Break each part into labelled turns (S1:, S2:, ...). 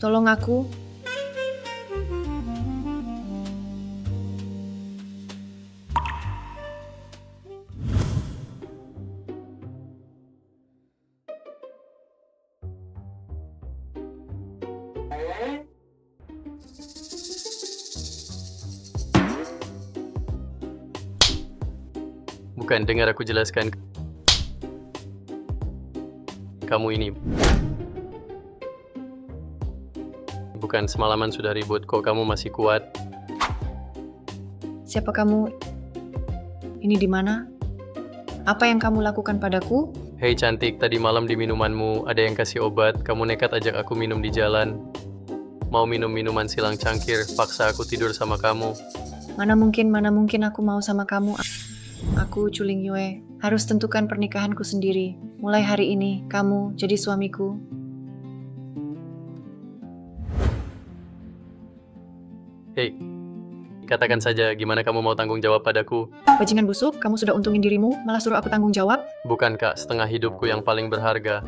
S1: Tolong aku.
S2: Bukan, dengar aku jelaskan. Kamu ini bukan semalaman sudah ribut, kok kamu masih kuat?
S1: Siapa kamu? Ini di mana? Apa yang kamu lakukan padaku?
S2: Hei cantik, tadi malam di minumanmu ada yang kasih obat, kamu nekat ajak aku minum di jalan. Mau minum minuman silang cangkir, paksa aku tidur sama kamu.
S1: Mana mungkin aku mau sama kamu. Aku, Chuling Yue, harus tentukan pernikahanku sendiri. Mulai hari ini, kamu jadi suamiku.
S2: Hei, katakan saja gimana kamu mau tanggung jawab padaku?
S1: Bajingan busuk, kamu sudah untungin dirimu, malah suruh aku tanggung jawab.
S2: Bukan kak, setengah hidupku yang paling berharga.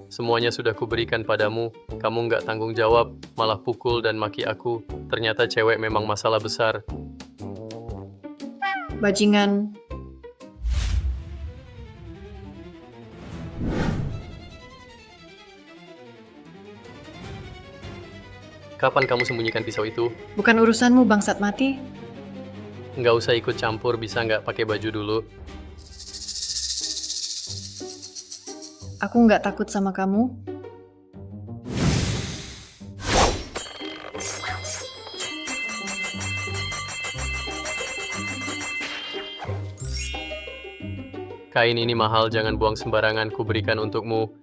S2: Semuanya sudah kuberikan padamu, kamu nggak tanggung jawab, malah pukul dan maki aku. Ternyata cewek memang masalah besar.
S1: Bajingan.
S2: Kapan kamu sembunyikan pisau itu?
S1: Bukan urusanmu, bangsat mati.
S2: Nggak usah ikut campur, bisa nggak pakai baju dulu?
S1: Aku nggak takut sama kamu.
S2: Kain ini mahal, jangan buang sembarangan, kuberikan untukmu.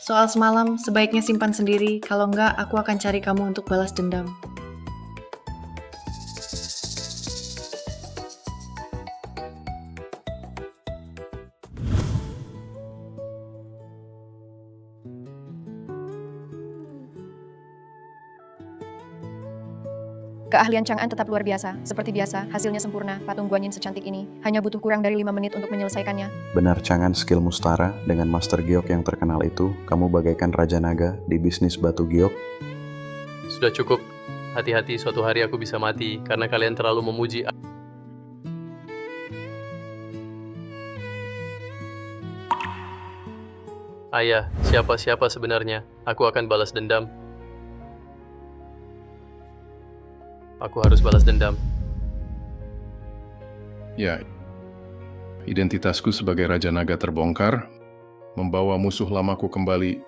S1: Soal semalam, sebaiknya simpan sendiri. Kalau nggak, aku akan cari kamu untuk balas dendam.
S3: Keahlian Chang'an tetap luar biasa. Seperti biasa, hasilnya sempurna. Patung Guanyin secantik ini hanya butuh kurang dari 5 menit untuk menyelesaikannya.
S4: Benar Chang'an skillmu setara dengan Master Giok yang terkenal itu, kamu bagaikan Raja Naga di bisnis batu giok.
S2: Sudah cukup. Hati-hati, suatu hari aku bisa mati karena kalian terlalu memuji. Ayah, siapa sebenarnya? Aku akan balas dendam. Aku harus balas dendam.
S5: Ya, identitasku sebagai Raja Naga terbongkar, membawa musuh lamaku kembali.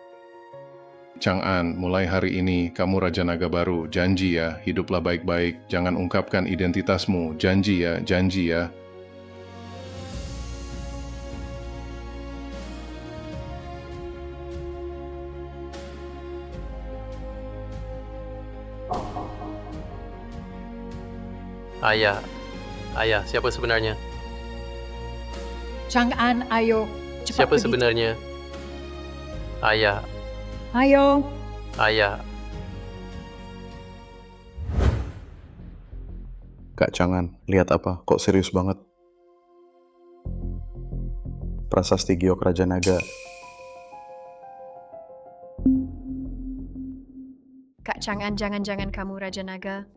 S5: Chang'an, mulai hari ini kamu Raja Naga baru. Janji ya, hiduplah baik-baik. Jangan ungkapkan identitasmu. Janji ya, janji ya.
S2: Ayah, siapa sebenarnya?
S6: Chang'an, ayo. Cepat
S2: Siapa
S6: pergi.
S2: sebenarnya? Ayah,
S6: Ayo.
S4: Kak Chang'an, lihat apa? Kok serius banget? Prasasti Giok Raja Naga.
S3: Kak Chang'an, jangan-jangan kamu Raja Naga.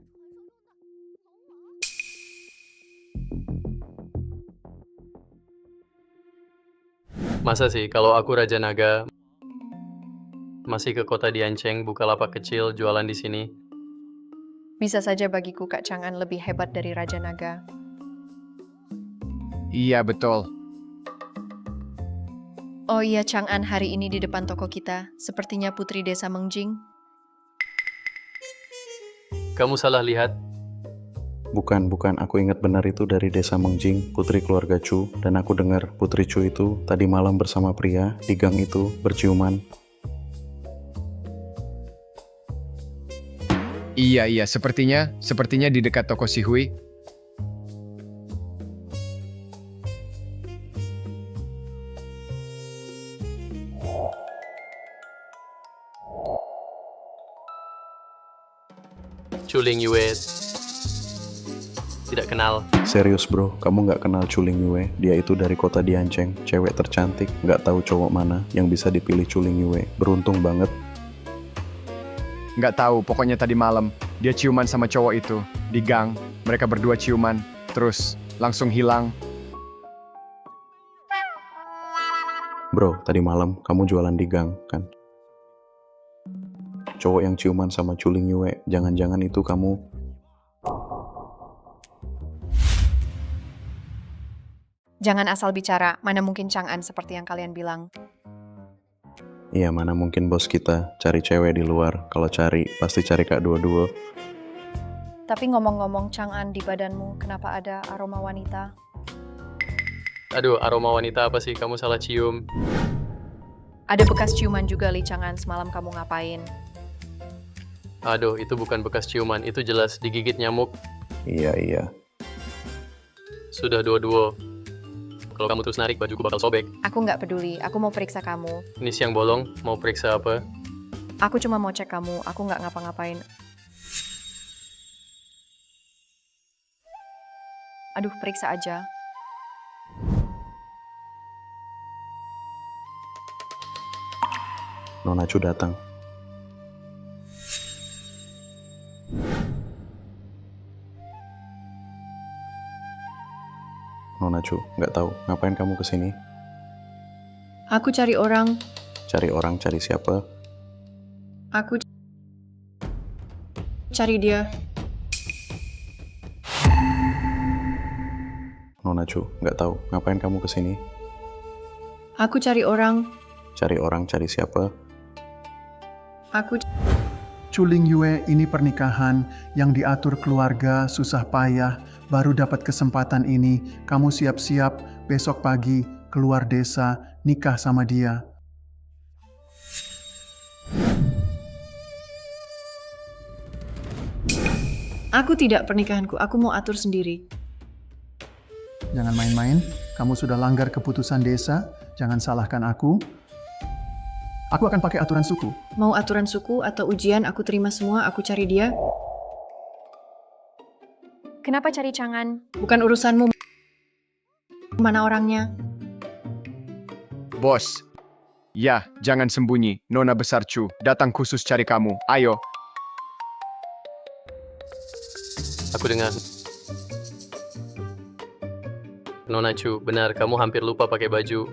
S2: Masa sih kalau aku Raja Naga masih ke kota Dianceng, buka lapak kecil, jualan di sini.
S3: Bisa saja bagiku Kak Chang'an lebih hebat dari Raja Naga.
S7: Iya, betul.
S3: Oh iya, Chang'an, hari ini di depan toko kita, sepertinya putri desa Mengjing.
S2: Kamu salah lihat.
S4: Bukan, aku ingat benar itu dari desa Mengjing, putri keluarga Chu, dan aku dengar putri Chu itu tadi malam bersama pria di gang itu berciuman.
S7: Iya, sepertinya di dekat toko si Hui.
S2: Chuling Yue. tidak kenal.
S4: Serius bro, kamu nggak kenal Chuling Yue? Dia itu dari kota Diancheng, cewek tercantik, nggak tahu cowok mana yang bisa dipilih Chuling Yue. Beruntung banget.
S7: Nggak tahu, pokoknya tadi malam dia ciuman sama cowok itu di gang. Mereka berdua ciuman, terus langsung hilang.
S4: Bro, tadi malam kamu jualan di gang, kan? Cowok yang ciuman sama Chuling Yue, jangan-jangan itu kamu.
S3: Jangan asal bicara, mana mungkin Chang'an seperti yang kalian bilang.
S4: Iya, mana mungkin bos kita cari cewek di luar. Kalau cari, pasti cari Kak Duo-Duo.
S3: Tapi ngomong-ngomong Chang'an, di badanmu kenapa ada aroma wanita?
S2: Aduh, aroma wanita apa sih? Kamu salah cium.
S3: Ada bekas ciuman juga Li Chang'an, semalam kamu ngapain?
S2: Aduh, itu bukan bekas ciuman. Itu jelas digigit nyamuk.
S4: Iya.
S2: Sudah Duo-Duo. Kalau kamu terus narik, bajuku bakal sobek.
S3: Aku nggak peduli, aku mau periksa kamu.
S2: Ini siang bolong, mau periksa apa?
S3: Aku cuma mau cek kamu, aku nggak ngapa-ngapain. Aduh, periksa aja.
S4: Nona Chu datang. Nona Chu, nggak tahu ngapain kamu kesini?
S1: Aku cari orang.
S4: Cari orang, cari siapa?
S1: Aku cari dia.
S4: Nona Chu, nggak tahu ngapain kamu kesini?
S1: Aku cari orang.
S4: Cari orang, cari siapa?
S1: Aku
S8: Chuling Yue ini pernikahan yang diatur keluarga susah payah, baru dapat kesempatan ini, kamu siap-siap besok pagi keluar desa nikah sama dia.
S1: Aku tidak pernikahanku, aku mau atur sendiri.
S8: Jangan main-main, kamu sudah langgar keputusan desa, jangan salahkan aku. Aku akan pakai aturan suku.
S1: Mau aturan suku atau ujian, aku terima semua, aku cari dia.
S3: Kenapa cari Chang'an?
S1: Bukan urusanmu. Mana orangnya?
S7: Bos. Ya, jangan sembunyi. Nona besar Chu datang khusus cari kamu. Ayo.
S2: Aku dengar. Nona Chu, benar, kamu hampir lupa pakai baju.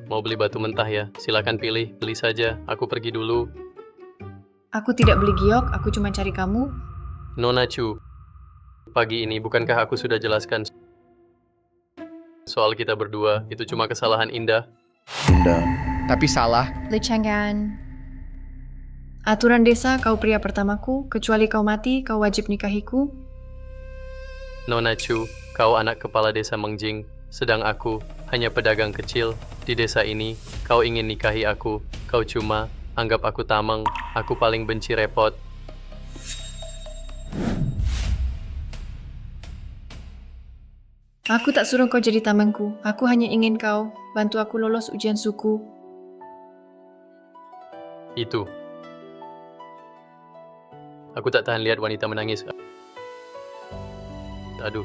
S2: Mau beli batu mentah ya? Silakan pilih, beli saja. Aku pergi dulu.
S1: Aku tidak beli giok, aku cuma cari kamu.
S2: Nona Chu, pagi ini bukankah aku sudah jelaskan soal kita berdua? Itu cuma kesalahan Indah.
S4: Indah.
S7: Tapi salah.
S3: Li Chang'an.
S1: Aturan desa, kau pria pertamaku, kecuali kau mati, kau wajib nikahiku.
S2: Nona Chu, kau anak kepala desa Mengjing, sedang aku hanya pedagang kecil. Di desa ini, kau ingin nikahi aku. Kau cuma anggap aku tameng. Aku paling benci repot.
S1: Aku tak suruh kau jadi tamengku, aku hanya ingin kau bantu aku lolos ujian suku.
S2: Itu. Aku tak tahan lihat wanita menangis. Aduh.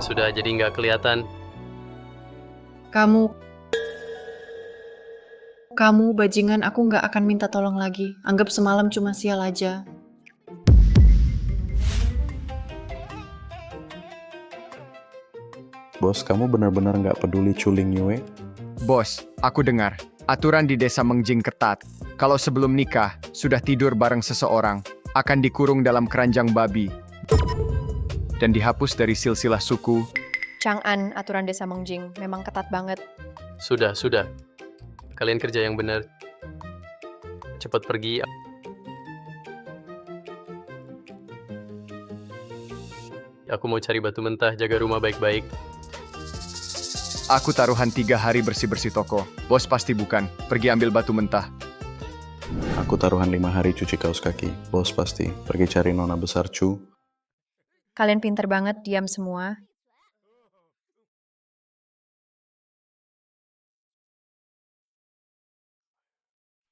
S2: Sudah jadi nggak kelihatan.
S1: Kamu bajingan, aku nggak akan minta tolong lagi. Anggap semalam cuma sial aja.
S4: Bos, kamu benar-benar nggak peduli Chuling Yue?
S7: Bos, aku dengar. Aturan di desa Mengjing ketat. Kalau sebelum nikah, sudah tidur bareng seseorang, akan dikurung dalam keranjang babi. Dan dihapus dari silsilah suku.
S3: Chang'an, aturan desa Mengjing, memang ketat banget.
S2: Sudah. Kalian kerja yang benar. Cepat pergi. Aku mau cari batu mentah, jaga rumah baik-baik.
S7: Aku taruhan 3 hari bersih-bersih toko. Bos pasti bukan. Pergi ambil batu mentah.
S4: Aku taruhan 5 hari cuci kaos kaki. Bos pasti. Pergi cari Nona besar Chu.
S3: Kalian pinter banget, diam semua.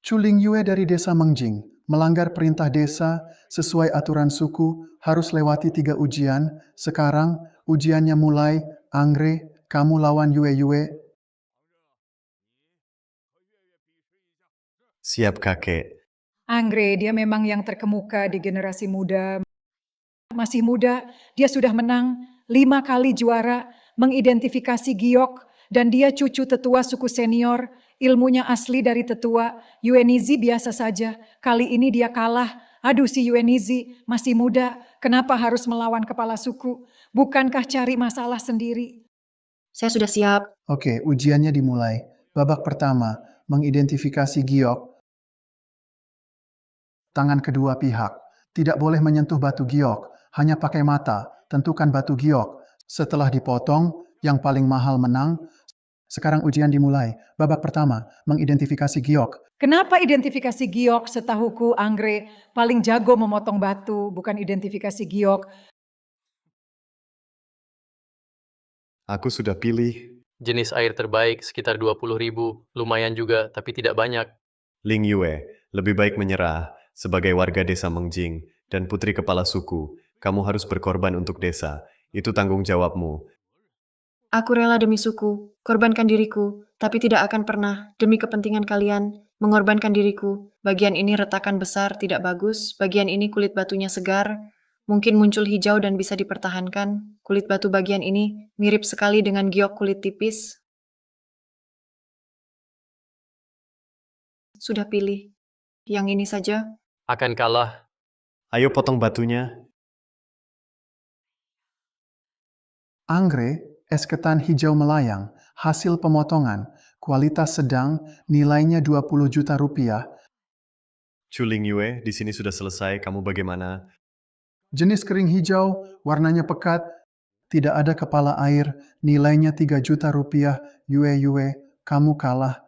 S8: Chuling Yue dari desa Mengjing, melanggar perintah desa, sesuai aturan suku, harus lewati 3 ujian. Sekarang, ujiannya mulai. Angre, kamu lawan Yue Yue.
S4: Siap kakek.
S6: Anggrek, dia memang yang terkemuka di generasi muda. Masih muda, dia sudah menang 5 kali juara, mengidentifikasi giok, dan dia cucu tetua suku senior, ilmunya asli dari tetua. Yuenizi biasa saja, kali ini dia kalah. Aduh si Yuenizi, masih muda, kenapa harus melawan kepala suku? Bukankah cari masalah sendiri?
S1: Saya sudah siap.
S8: Oke, ujiannya dimulai. Babak pertama, mengidentifikasi giok. Tangan kedua pihak. Tidak boleh menyentuh batu giok, hanya pakai mata. Tentukan batu giok. Setelah dipotong, yang paling mahal menang. Sekarang ujian dimulai. Babak pertama, mengidentifikasi giok.
S6: Kenapa identifikasi giok? Setahuku Anggrek paling jago memotong batu, bukan identifikasi giok.
S4: Aku sudah pilih.
S2: Jenis air terbaik sekitar 20.000, lumayan juga, tapi tidak banyak.
S9: Ling Yue, lebih baik menyerah. Sebagai warga desa Mengjing dan putri kepala suku, kamu harus berkorban untuk desa. Itu tanggung jawabmu.
S1: Aku rela demi suku, korbankan diriku, tapi tidak akan pernah, demi kepentingan kalian, mengorbankan diriku. Bagian ini retakan besar, tidak bagus. Bagian ini kulit batunya segar, mungkin muncul hijau dan bisa dipertahankan. Kulit batu bagian ini mirip sekali dengan giok kulit tipis. Sudah pilih. Yang ini saja.
S2: Akan kalah.
S9: Ayo potong batunya.
S8: Anggrek, es ketan hijau melayang, hasil pemotongan, kualitas sedang, nilainya 20 juta rupiah.
S9: Chu Ling Yue, di sini sudah selesai. Kamu bagaimana?
S8: Jenis kering hijau, warnanya pekat, tidak ada kepala air, nilainya 3 juta rupiah. Yue Yue, kamu kalah.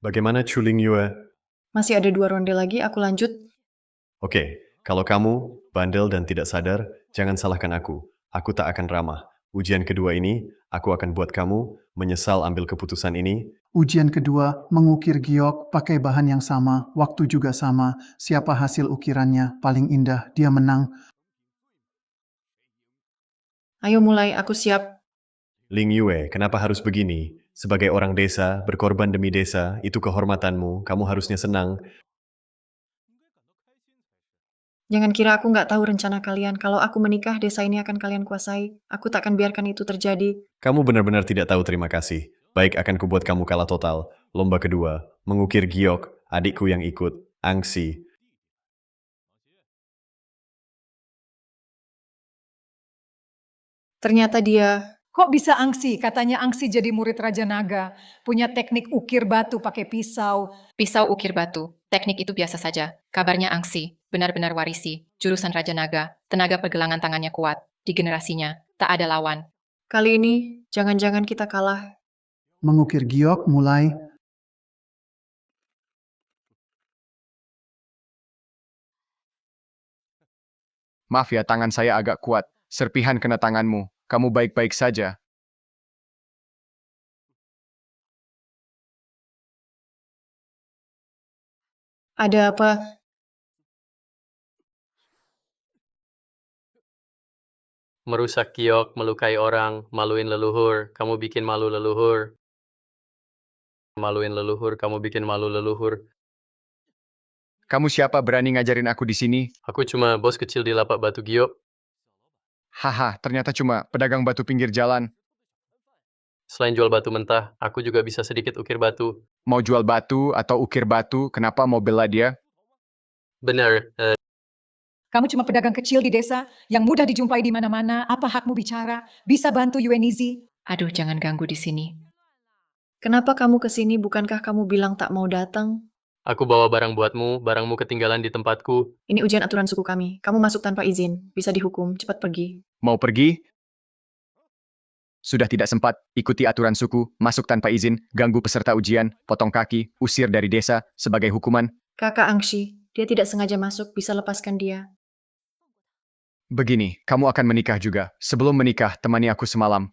S9: Bagaimana Chu Ling Yue?
S1: Masih ada 2 ronde lagi, aku lanjut.
S9: Oke, kalau kamu bandel dan tidak sadar, jangan salahkan aku. Aku tak akan ramah. Ujian kedua ini, aku akan buat kamu menyesal ambil keputusan ini.
S8: Ujian kedua, mengukir giok, pakai bahan yang sama, waktu juga sama. Siapa hasil ukirannya paling indah, dia menang.
S1: Ayo mulai, aku siap.
S9: Ling Yue, kenapa harus begini? Sebagai orang desa, berkorban demi desa, itu kehormatanmu, kamu harusnya senang.
S1: Jangan kira aku nggak tahu rencana kalian. Kalau aku menikah, desa ini akan kalian kuasai. Aku tak akan biarkan itu terjadi.
S9: Kamu benar-benar tidak tahu terima kasih. Baik, akan kubuat kamu kalah total. Lomba kedua, mengukir giok, adikku yang ikut, Angsi.
S1: Ternyata dia.
S6: Kok bisa Angsi? Katanya Angsi jadi murid Raja Naga. Punya teknik ukir batu pakai pisau.
S3: Pisau ukir batu. Teknik itu biasa saja. Kabarnya Angsi, benar-benar warisi. Jurusan Raja Naga. Tenaga pergelangan tangannya kuat. Di generasinya, tak ada lawan.
S1: Kali ini, jangan-jangan kita kalah.
S8: Mengukir giok mulai.
S7: Maaf ya, tangan saya agak kuat. Serpihan kena tanganmu. Kamu baik-baik saja.
S1: Ada apa?
S2: Merusak giok, melukai orang, maluin leluhur, kamu bikin malu leluhur. Maluin leluhur, kamu bikin malu leluhur.
S7: Kamu siapa berani ngajarin aku di sini?
S2: Aku cuma bos kecil di lapak batu giok.
S7: Haha, ternyata cuma pedagang batu pinggir jalan.
S2: Selain jual batu mentah, aku juga bisa sedikit ukir batu.
S7: Mau jual batu atau ukir batu, kenapa mau bela dia?
S2: Benar,
S6: Kamu cuma pedagang kecil di desa yang mudah dijumpai di mana-mana. Apa hakmu bicara? Bisa bantu Yuenizi?
S3: Aduh, jangan ganggu di sini.
S1: Kenapa kamu kesini? Bukankah kamu bilang tak mau datang?
S2: aku bawa barang buatmu, barangmu ketinggalan di tempatku.
S1: Ini ujian aturan suku kami. Kamu masuk tanpa izin. Bisa dihukum. Cepat pergi.
S7: Mau pergi? Sudah tidak sempat, ikuti aturan suku, masuk tanpa izin, ganggu peserta ujian, potong kaki, usir dari desa, sebagai hukuman.
S1: Kakak Angshi, dia tidak sengaja masuk. Bisa lepaskan dia.
S7: Begini, kamu akan menikah juga. Sebelum menikah, temani aku semalam.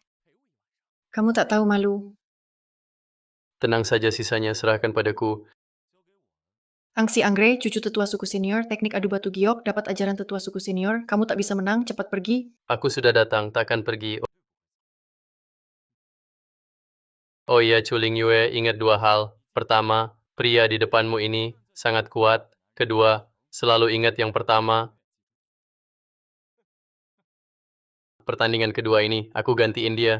S1: Kamu tak tahu malu.
S2: Tenang saja sisanya, serahkan padaku.
S1: Angsi Anggrek, cucu tetua suku senior, teknik adu batu giok, dapat ajaran tetua suku senior, kamu tak bisa menang, cepat pergi.
S2: Aku sudah datang, takkan pergi. Oh iya, Chuling Yue, ingat dua hal. Pertama, pria di depanmu ini sangat kuat. Kedua, selalu ingat yang pertama. Pertandingan kedua ini, aku gantiin dia.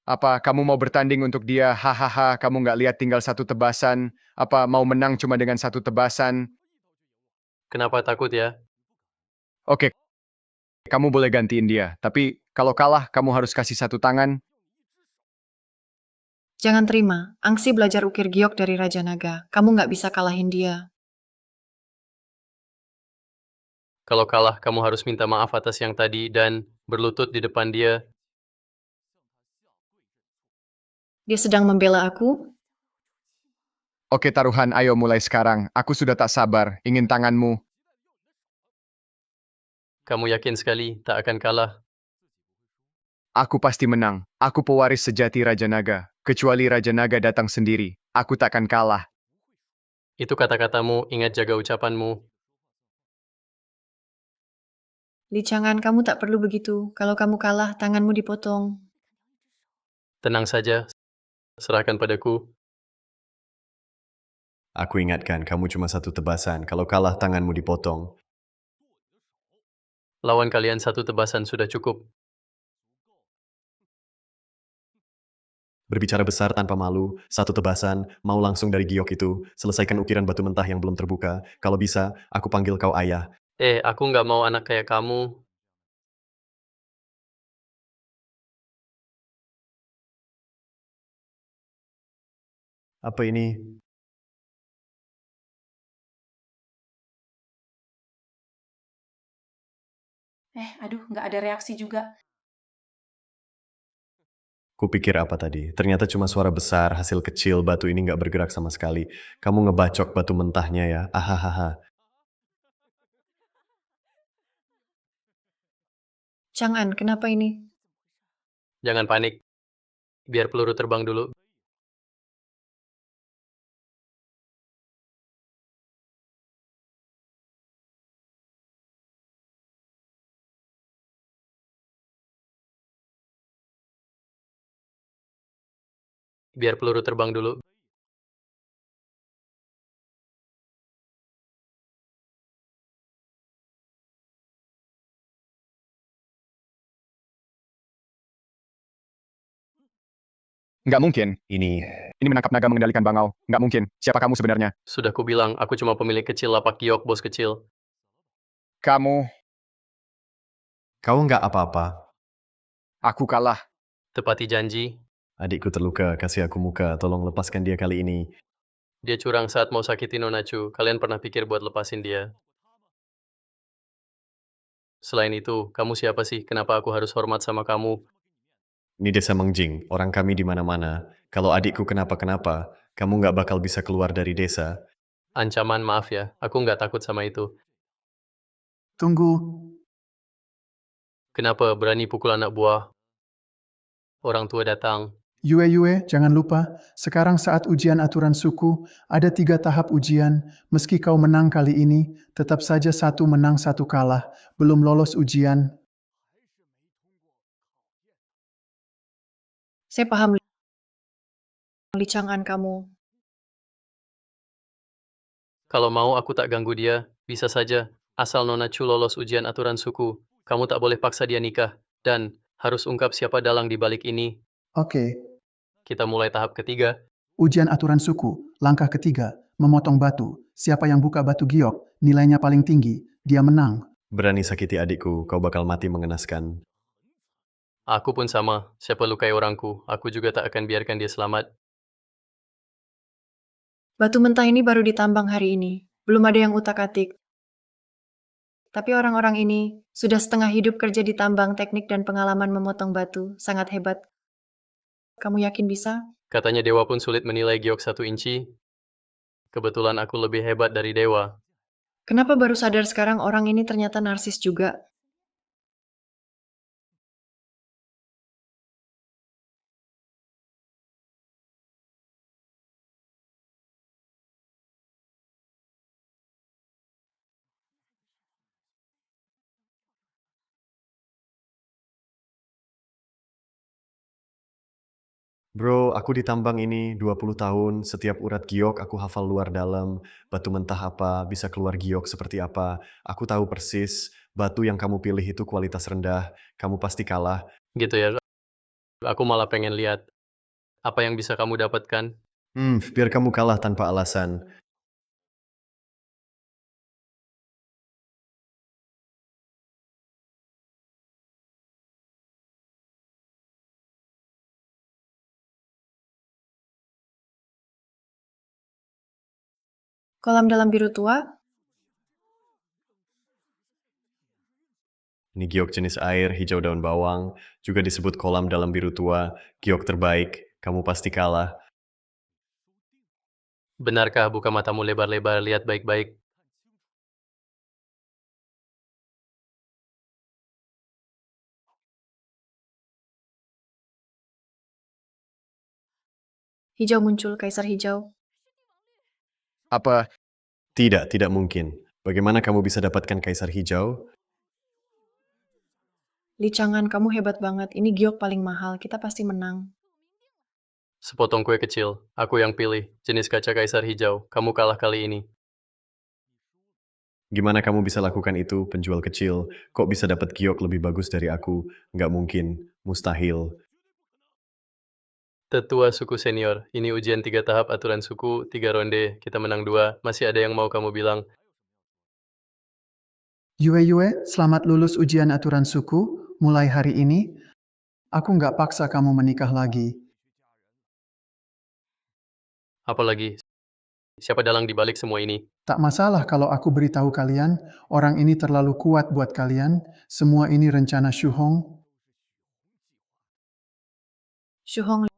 S7: Apa kamu mau bertanding untuk dia? Hahaha, kamu nggak lihat tinggal satu tebasan? Apa mau menang cuma dengan satu tebasan?
S2: Kenapa takut ya?
S7: Oke, kamu boleh gantiin dia. Tapi kalau kalah, kamu harus kasih satu tangan.
S1: Jangan terima, Angsi belajar ukir giok dari Raja Naga. Kamu nggak bisa kalahin dia.
S2: Kalau kalah, kamu harus minta maaf atas yang tadi dan berlutut di depan dia.
S1: Dia sedang membela aku.
S7: Oke taruhan, ayo mulai sekarang. Aku sudah tak sabar, ingin tanganmu.
S2: Kamu yakin sekali tak akan kalah.
S7: Aku pasti menang. Aku pewaris sejati Raja Naga. Kecuali Raja Naga datang sendiri, aku takkan kalah.
S2: Itu kata-katamu, ingat jaga ucapanmu.
S1: Li Chang'an, kamu tak perlu begitu. Kalau kamu kalah, tanganmu dipotong.
S2: Tenang saja, serahkan padaku.
S9: Aku ingatkan, kamu cuma satu tebasan. Kalau kalah, tanganmu dipotong.
S2: Lawan kalian satu tebasan sudah cukup.
S9: Berbicara besar tanpa malu, satu tebasan, mau langsung dari giok itu, selesaikan ukiran batu mentah yang belum terbuka. Kalau bisa, aku panggil kau ayah.
S2: Aku nggak mau anak kayak kamu.
S9: Apa ini?
S10: Aduh, nggak ada reaksi juga.
S9: Kupikir apa tadi? Ternyata cuma suara besar, hasil kecil, batu ini nggak bergerak sama sekali. Kamu ngebacok batu mentahnya ya? Ahahaha.
S1: Chang'an, kenapa ini?
S2: Jangan panik. Biar peluru terbang dulu. Biar peluru terbang dulu.
S7: Nggak mungkin.
S9: Ini,
S7: Ini menangkap naga mengendalikan bangau. Nggak mungkin. Siapa kamu sebenarnya?
S2: Sudah kubilang, aku cuma pemilik kecil lapak giok, bos kecil.
S7: Kamu,
S9: kau nggak apa-apa.
S7: aku kalah.
S2: Tepati janji.
S9: Adikku terluka, kasih aku muka, tolong lepaskan dia kali ini.
S2: Dia curang saat mau sakiti Nona Chu. Kalian pernah pikir buat lepasin dia? Selain itu, kamu siapa sih? Kenapa aku harus hormat sama kamu?
S9: Ini desa Mengjing, orang kami di mana-mana. Kalau adikku kenapa-kenapa, kamu nggak bakal bisa keluar dari desa.
S2: Ancaman, maaf ya. Aku nggak takut sama itu.
S8: Tunggu,
S2: Kenapa berani pukul anak buah? Orang tua datang.
S8: Yue, jangan lupa, sekarang saat ujian aturan suku, ada 3 tahap ujian. Meski kau menang kali ini, tetap saja satu menang satu kalah. Belum lolos ujian.
S1: Saya paham, Li Chang'an kamu.
S2: Kalau mau aku tak ganggu dia, bisa saja. Asal Nona Chu lolos ujian aturan suku, kamu tak boleh paksa dia nikah. Dan harus ungkap siapa dalang di balik ini.
S8: Oke,
S2: Kita mulai tahap ketiga.
S8: ujian aturan suku. Langkah ketiga, memotong batu. Siapa yang buka batu giok, nilainya paling tinggi. Dia menang.
S9: Berani sakiti adikku, kau bakal mati mengenaskan.
S2: Aku pun sama. Siapa lukai orangku, aku juga tak akan biarkan dia selamat.
S1: Batu mentah ini baru ditambang hari ini. Belum ada yang utak-atik. Tapi orang-orang ini sudah setengah hidup kerja di tambang, teknik dan pengalaman memotong batu. Sangat hebat. Kamu yakin bisa?
S2: Katanya dewa pun sulit menilai giok 1 inci. Kebetulan aku lebih hebat dari dewa.
S1: Kenapa baru sadar sekarang orang ini ternyata narsis juga?
S9: Bro, aku ditambang ini 20 tahun, setiap urat giok aku hafal luar dalam, batu mentah apa, bisa keluar giok seperti apa. Aku tahu persis, batu yang kamu pilih itu kualitas rendah, kamu pasti kalah.
S2: Gitu ya, aku malah pengen lihat apa yang bisa kamu dapatkan.
S9: Biar kamu kalah tanpa alasan.
S1: Kolam dalam biru tua?
S9: Ini giok jenis air, hijau daun bawang, juga disebut kolam dalam biru tua, giok terbaik, kamu pasti kalah.
S2: Benarkah? Buka matamu lebar-lebar, lihat baik-baik.
S1: Hijau muncul, kaisar hijau.
S7: Apa?
S9: Tidak mungkin. Bagaimana kamu bisa dapatkan kaisar hijau?
S1: Licangan, kamu hebat banget. Ini giok paling mahal, kita pasti menang.
S2: Sepotong kue kecil, aku yang pilih. Jenis kaca kaisar hijau, kamu kalah kali ini.
S9: Gimana kamu bisa lakukan itu, penjual kecil? Kok bisa dapat giok lebih bagus dari aku? Nggak mungkin, mustahil.
S2: Tetua suku senior, ini ujian 3 tahap aturan suku, 3 ronde, kita menang 2. Masih ada yang mau kamu bilang?
S8: Yue, selamat lulus ujian aturan suku. Mulai hari ini, aku nggak paksa kamu menikah lagi.
S2: Apalagi, siapa dalang di balik semua ini?
S8: Tak masalah kalau aku beritahu kalian, orang ini terlalu kuat buat kalian. Semua ini rencana Shu Hong.
S1: Shu Hong,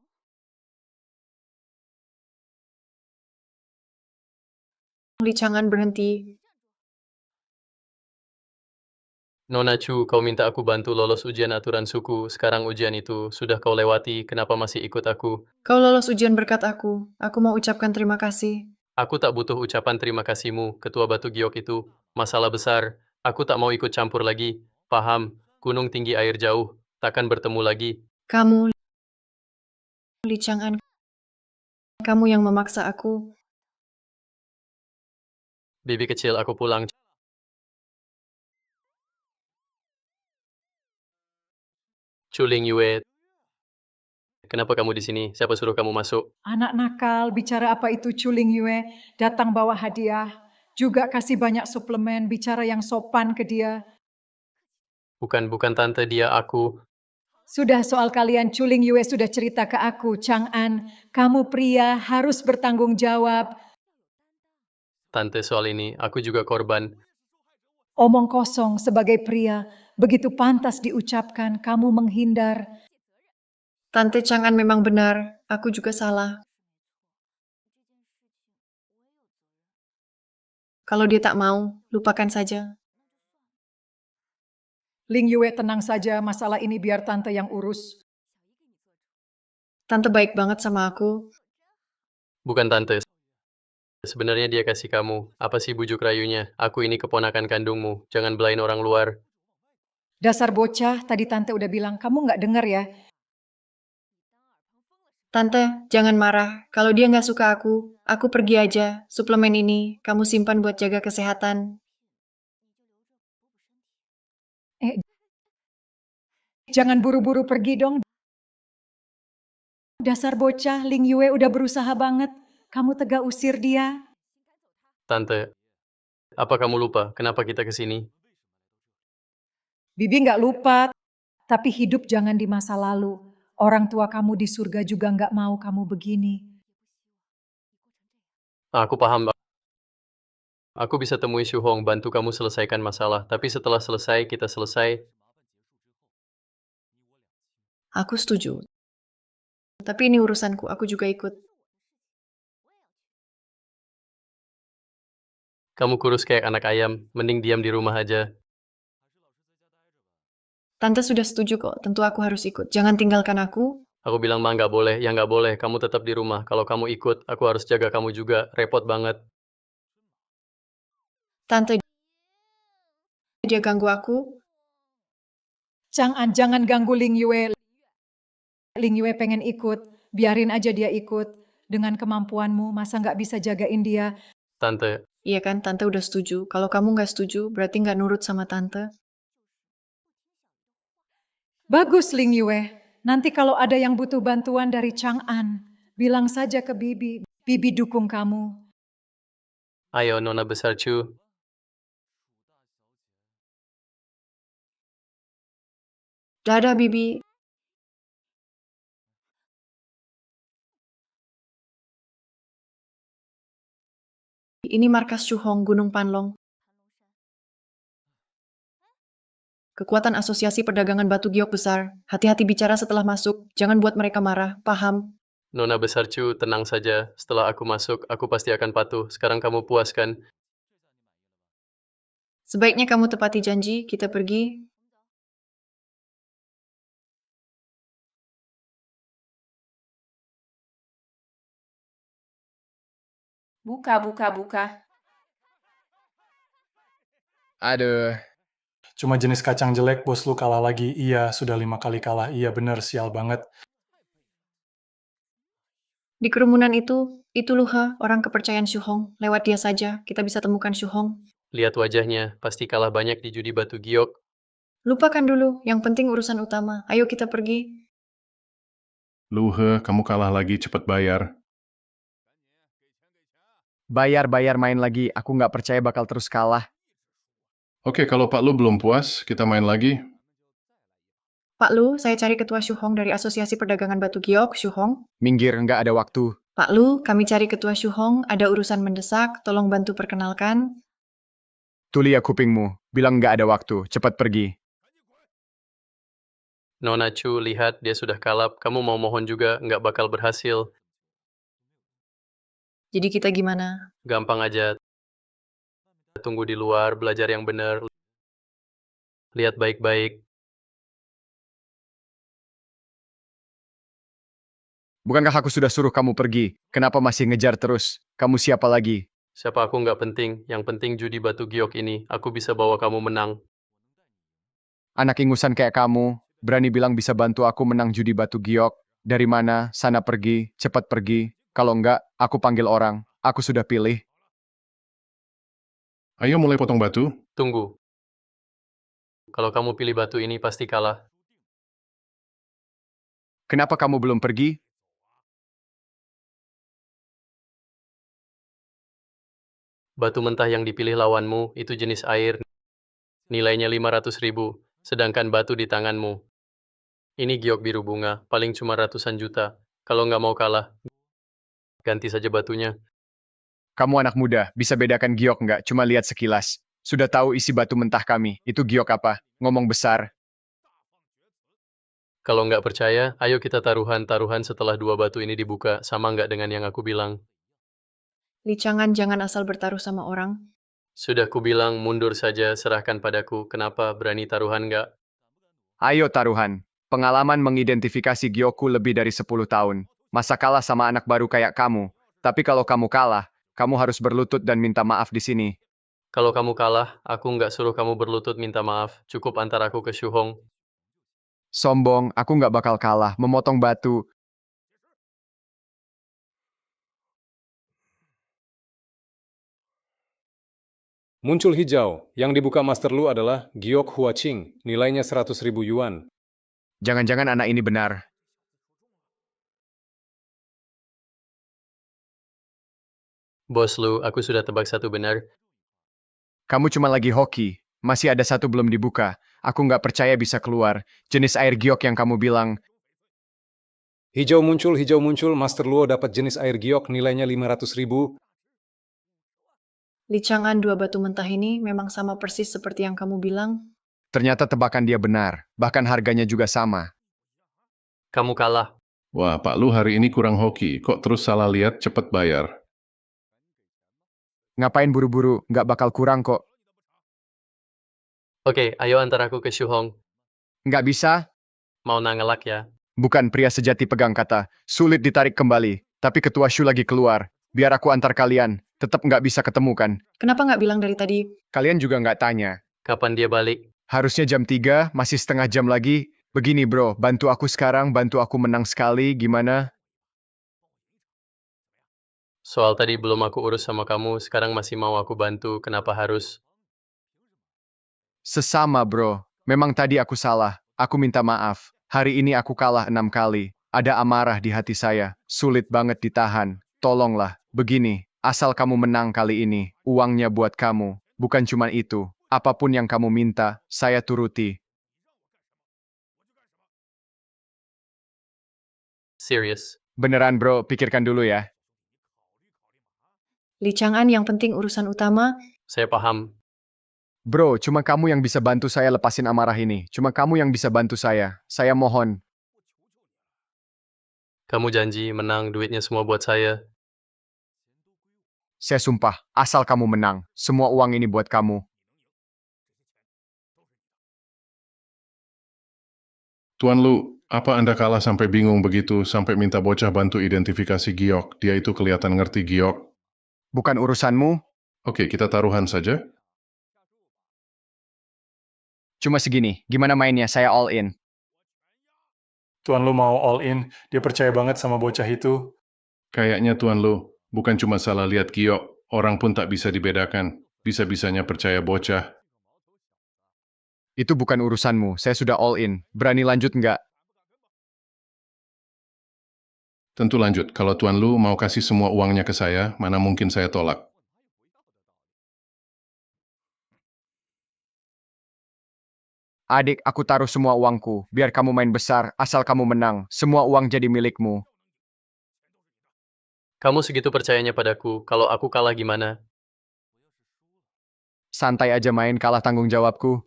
S1: Licangan berhenti.
S2: Nona Chu, kau minta aku bantu lolos ujian aturan suku. Sekarang ujian itu sudah kau lewati, kenapa masih ikut aku?
S1: Kau lolos ujian berkat aku. Aku mau ucapkan terima kasih.
S2: Aku tak butuh ucapan terima kasihmu, Ketua Batu Giok itu. Masalah besar. Aku tak mau ikut campur lagi. Paham, gunung tinggi air jauh. Takkan bertemu lagi.
S1: Kamu, Licangan, kamu yang memaksa aku.
S2: Bibi kecil, aku pulang. Chuling Yue, kenapa kamu di sini? Siapa suruh kamu masuk?
S6: Anak nakal, bicara apa itu Chuling Yue, datang bawa hadiah, juga kasih banyak suplemen, bicara yang sopan ke dia.
S2: Bukan tante, dia aku.
S6: Sudah soal kalian, Chuling Yue sudah cerita ke aku, Chang'an, kamu pria harus bertanggung jawab.
S2: Tante, soal ini, aku juga korban.
S6: Omong kosong sebagai pria, begitu pantas diucapkan, kamu menghindar.
S1: Tante Chang'an memang benar, aku juga salah. Kalau dia tak mau, lupakan saja.
S6: Ling Yue tenang saja, masalah ini biar tante yang urus.
S1: Tante baik banget sama aku.
S2: Bukan tante. Sebenarnya dia kasih kamu. Apa sih bujuk rayunya? Aku ini keponakan kandungmu. Jangan belain orang luar.
S6: Dasar bocah, tadi tante udah bilang, kamu nggak dengar ya?
S1: Tante, jangan marah. Kalau dia nggak suka aku pergi aja. Suplemen ini, kamu simpan buat jaga kesehatan.
S6: Jangan buru-buru pergi dong. Dasar bocah, Ling Yue udah berusaha banget. Kamu tegak usir dia.
S2: Tante, apa kamu lupa kenapa kita ke sini?
S6: Bibi nggak lupa, tapi hidup jangan di masa lalu. Orang tua kamu di surga juga nggak mau kamu begini.
S2: Aku paham. Aku bisa temui Shu Hong, bantu kamu selesaikan masalah. Tapi setelah selesai, kita selesai.
S1: Aku setuju. Tapi ini urusanku, aku juga ikut.
S2: Kamu kurus kayak anak ayam. Mending diam di rumah aja.
S1: Tante sudah setuju kok, tentu aku harus ikut. Jangan tinggalkan aku.
S2: Aku bilang mah nggak boleh. Ya nggak boleh. Kamu tetap di rumah. Kalau kamu ikut, aku harus jaga kamu juga. Repot banget.
S1: Tante, dia ganggu aku.
S6: Chang'an, jangan ganggu Ling Yue. Ling Yue pengen ikut. Biarin aja dia ikut. Dengan kemampuanmu, masa nggak bisa jagain dia?
S2: Tante,
S1: Iya kan, Tante udah setuju. Kalau kamu nggak setuju, berarti nggak nurut sama Tante.
S6: Bagus, Ling Yue. Nanti kalau ada yang butuh bantuan dari Chang'an, bilang saja ke Bibi. Bibi dukung kamu.
S2: ayo Nona Besar Chu.
S1: Dadah, Bibi. Ini markas Shuhong, Gunung Panlong. Kekuatan Asosiasi Perdagangan Batu Giok besar. Hati-hati bicara setelah masuk. Jangan buat mereka marah. Paham?
S2: Nona Besar Chu, tenang saja. Setelah aku masuk, aku pasti akan patuh. Sekarang kamu puas kan?
S1: Sebaiknya kamu tepati janji. Kita pergi.
S10: Buka, buka, buka.
S7: Aduh,
S11: Cuma jenis kacang jelek, bos lu kalah lagi. Iya, sudah 5 kali kalah. Iya bener, sial banget.
S1: Di kerumunan itu Luha, orang kepercayaan Shuhong. Lewat dia saja, kita bisa temukan Shuhong.
S2: Lihat wajahnya, pasti kalah banyak di judi batu giok.
S1: Lupakan dulu, yang penting urusan utama. Ayo kita pergi.
S5: Luhe, kamu kalah lagi, cepet bayar.
S7: bayar main lagi. Aku nggak percaya bakal terus kalah.
S5: Oke, kalau Pak Lu belum puas, kita main lagi.
S1: Pak Lu, saya cari ketua Shuhong dari Asosiasi Perdagangan Batu Giok, Shuhong.
S7: Minggir, nggak ada waktu.
S1: Pak Lu, kami cari ketua Shuhong, ada urusan mendesak, tolong bantu perkenalkan.
S7: Tuli ya kupingmu. Bilang nggak ada waktu. Cepat pergi.
S2: Nona Chu, lihat dia sudah kalap. Kamu mau mohon juga, nggak bakal berhasil.
S1: Jadi kita gimana?
S2: Gampang aja. Tunggu di luar, belajar yang benar. Lihat baik-baik.
S7: Bukankah aku sudah suruh kamu pergi? Kenapa masih ngejar terus? Kamu siapa lagi?
S2: Siapa aku nggak penting. Yang penting judi batu giok ini. Aku bisa bawa kamu menang.
S7: Anak ingusan kayak kamu, berani bilang bisa bantu aku menang judi batu giok. Dari mana? Sana pergi, cepat pergi. Kalau enggak, aku panggil orang. Aku sudah pilih.
S5: Ayo mulai potong batu.
S2: Tunggu. Kalau kamu pilih batu ini, pasti kalah.
S7: Kenapa kamu belum pergi?
S2: Batu mentah yang dipilih lawanmu, itu jenis air. Nilainya 500.000. Sedangkan batu di tanganmu. Ini giok biru bunga, paling cuma ratusan juta. Kalau nggak mau kalah, ganti saja batunya.
S7: Kamu anak muda, bisa bedakan giok nggak? Cuma lihat sekilas. Sudah tahu isi batu mentah kami. Itu giok apa? Ngomong besar.
S2: Kalau nggak percaya, ayo kita taruhan setelah dua batu ini dibuka. Sama nggak dengan yang aku bilang?
S1: Licangan jangan asal bertaruh sama orang.
S2: Sudah kubilang mundur saja, serahkan padaku. Kenapa berani taruhan nggak?
S7: Ayo taruhan. Pengalaman mengidentifikasi giokku lebih dari 10 tahun. Masa kalah sama anak baru kayak kamu. Tapi kalau kamu kalah, kamu harus berlutut dan minta maaf di sini.
S2: Kalau kamu kalah, aku nggak suruh kamu berlutut minta maaf. Cukup antar aku ke Shuhong.
S7: Sombong, aku nggak bakal kalah. Memotong batu.
S12: Muncul hijau. Yang dibuka Master Lu adalah Giok Huaqing, nilainya 100.000 yuan.
S7: Jangan-jangan anak ini benar.
S2: Bos Lu, aku sudah tebak satu benar.
S7: Kamu cuma lagi hoki. Masih ada satu belum dibuka. Aku nggak percaya bisa keluar. Jenis air giok yang kamu bilang.
S12: Hijau muncul, Master Luo dapat jenis air giok nilainya 500.000.
S1: Licangan dua batu mentah ini memang sama persis seperti yang kamu bilang.
S7: Ternyata tebakan dia benar. Bahkan harganya juga sama.
S2: Kamu kalah.
S5: Wah, Pak Lu hari ini kurang hoki. Kok terus salah lihat, cepet bayar.
S7: Ngapain buru-buru? Nggak bakal kurang kok.
S2: Oke, ayo antar aku ke Shuhong.
S7: Nggak bisa?
S2: Mau nangelak ya?
S7: Bukan pria sejati pegang kata. Sulit ditarik kembali. Tapi ketua Shu lagi keluar. Biar aku antar kalian. Tetap nggak bisa ketemu kan?
S1: Kenapa nggak bilang dari tadi?
S7: Kalian juga nggak tanya.
S2: Kapan dia balik?
S7: Harusnya jam 3, masih setengah jam lagi. Begini bro, bantu aku sekarang, bantu aku menang sekali, gimana?
S2: Soal tadi belum aku urus sama kamu, sekarang masih mau aku bantu, kenapa harus?
S7: Sesama bro, memang tadi aku salah. Aku minta maaf. Hari ini aku kalah 6 kali. Ada amarah di hati saya. Sulit banget ditahan. Tolonglah. Begini, asal kamu menang kali ini, uangnya buat kamu. Bukan cuma itu. Apapun yang kamu minta, saya turuti.
S2: Serius.
S7: Beneran bro, pikirkan dulu ya.
S1: Li Chang'an yang penting urusan utama,
S2: Saya paham.
S7: Bro, cuma kamu yang bisa bantu saya lepasin amarah ini. Cuma kamu yang bisa bantu saya. Saya mohon.
S2: Kamu janji menang, duitnya semua buat saya.
S7: Saya sumpah, asal kamu menang, semua uang ini buat kamu.
S5: Tuan Lu, apa Anda kalah sampai bingung begitu, sampai minta bocah bantu identifikasi giok? Dia itu kelihatan ngerti giok.
S7: Bukan urusanmu,
S5: Oke, kita taruhan saja.
S7: cuma segini. Gimana mainnya? Saya all in.
S11: Tuan Lu mau all in, dia percaya banget sama bocah itu.
S5: Kayaknya Tuan Lu, bukan cuma salah lihat giok, orang pun tak bisa dibedakan. Bisa-bisanya percaya bocah.
S7: Itu bukan urusanmu, saya sudah all in. Berani lanjut nggak?
S5: Tentu lanjut, kalau Tuan Lu mau kasih semua uangnya ke saya, mana mungkin saya tolak.
S7: Adik, aku taruh semua uangku. Biar kamu main besar, asal kamu menang. Semua uang jadi milikmu.
S2: Kamu segitu percayanya padaku, kalau aku kalah gimana?
S7: Santai aja main, kalah tanggung jawabku.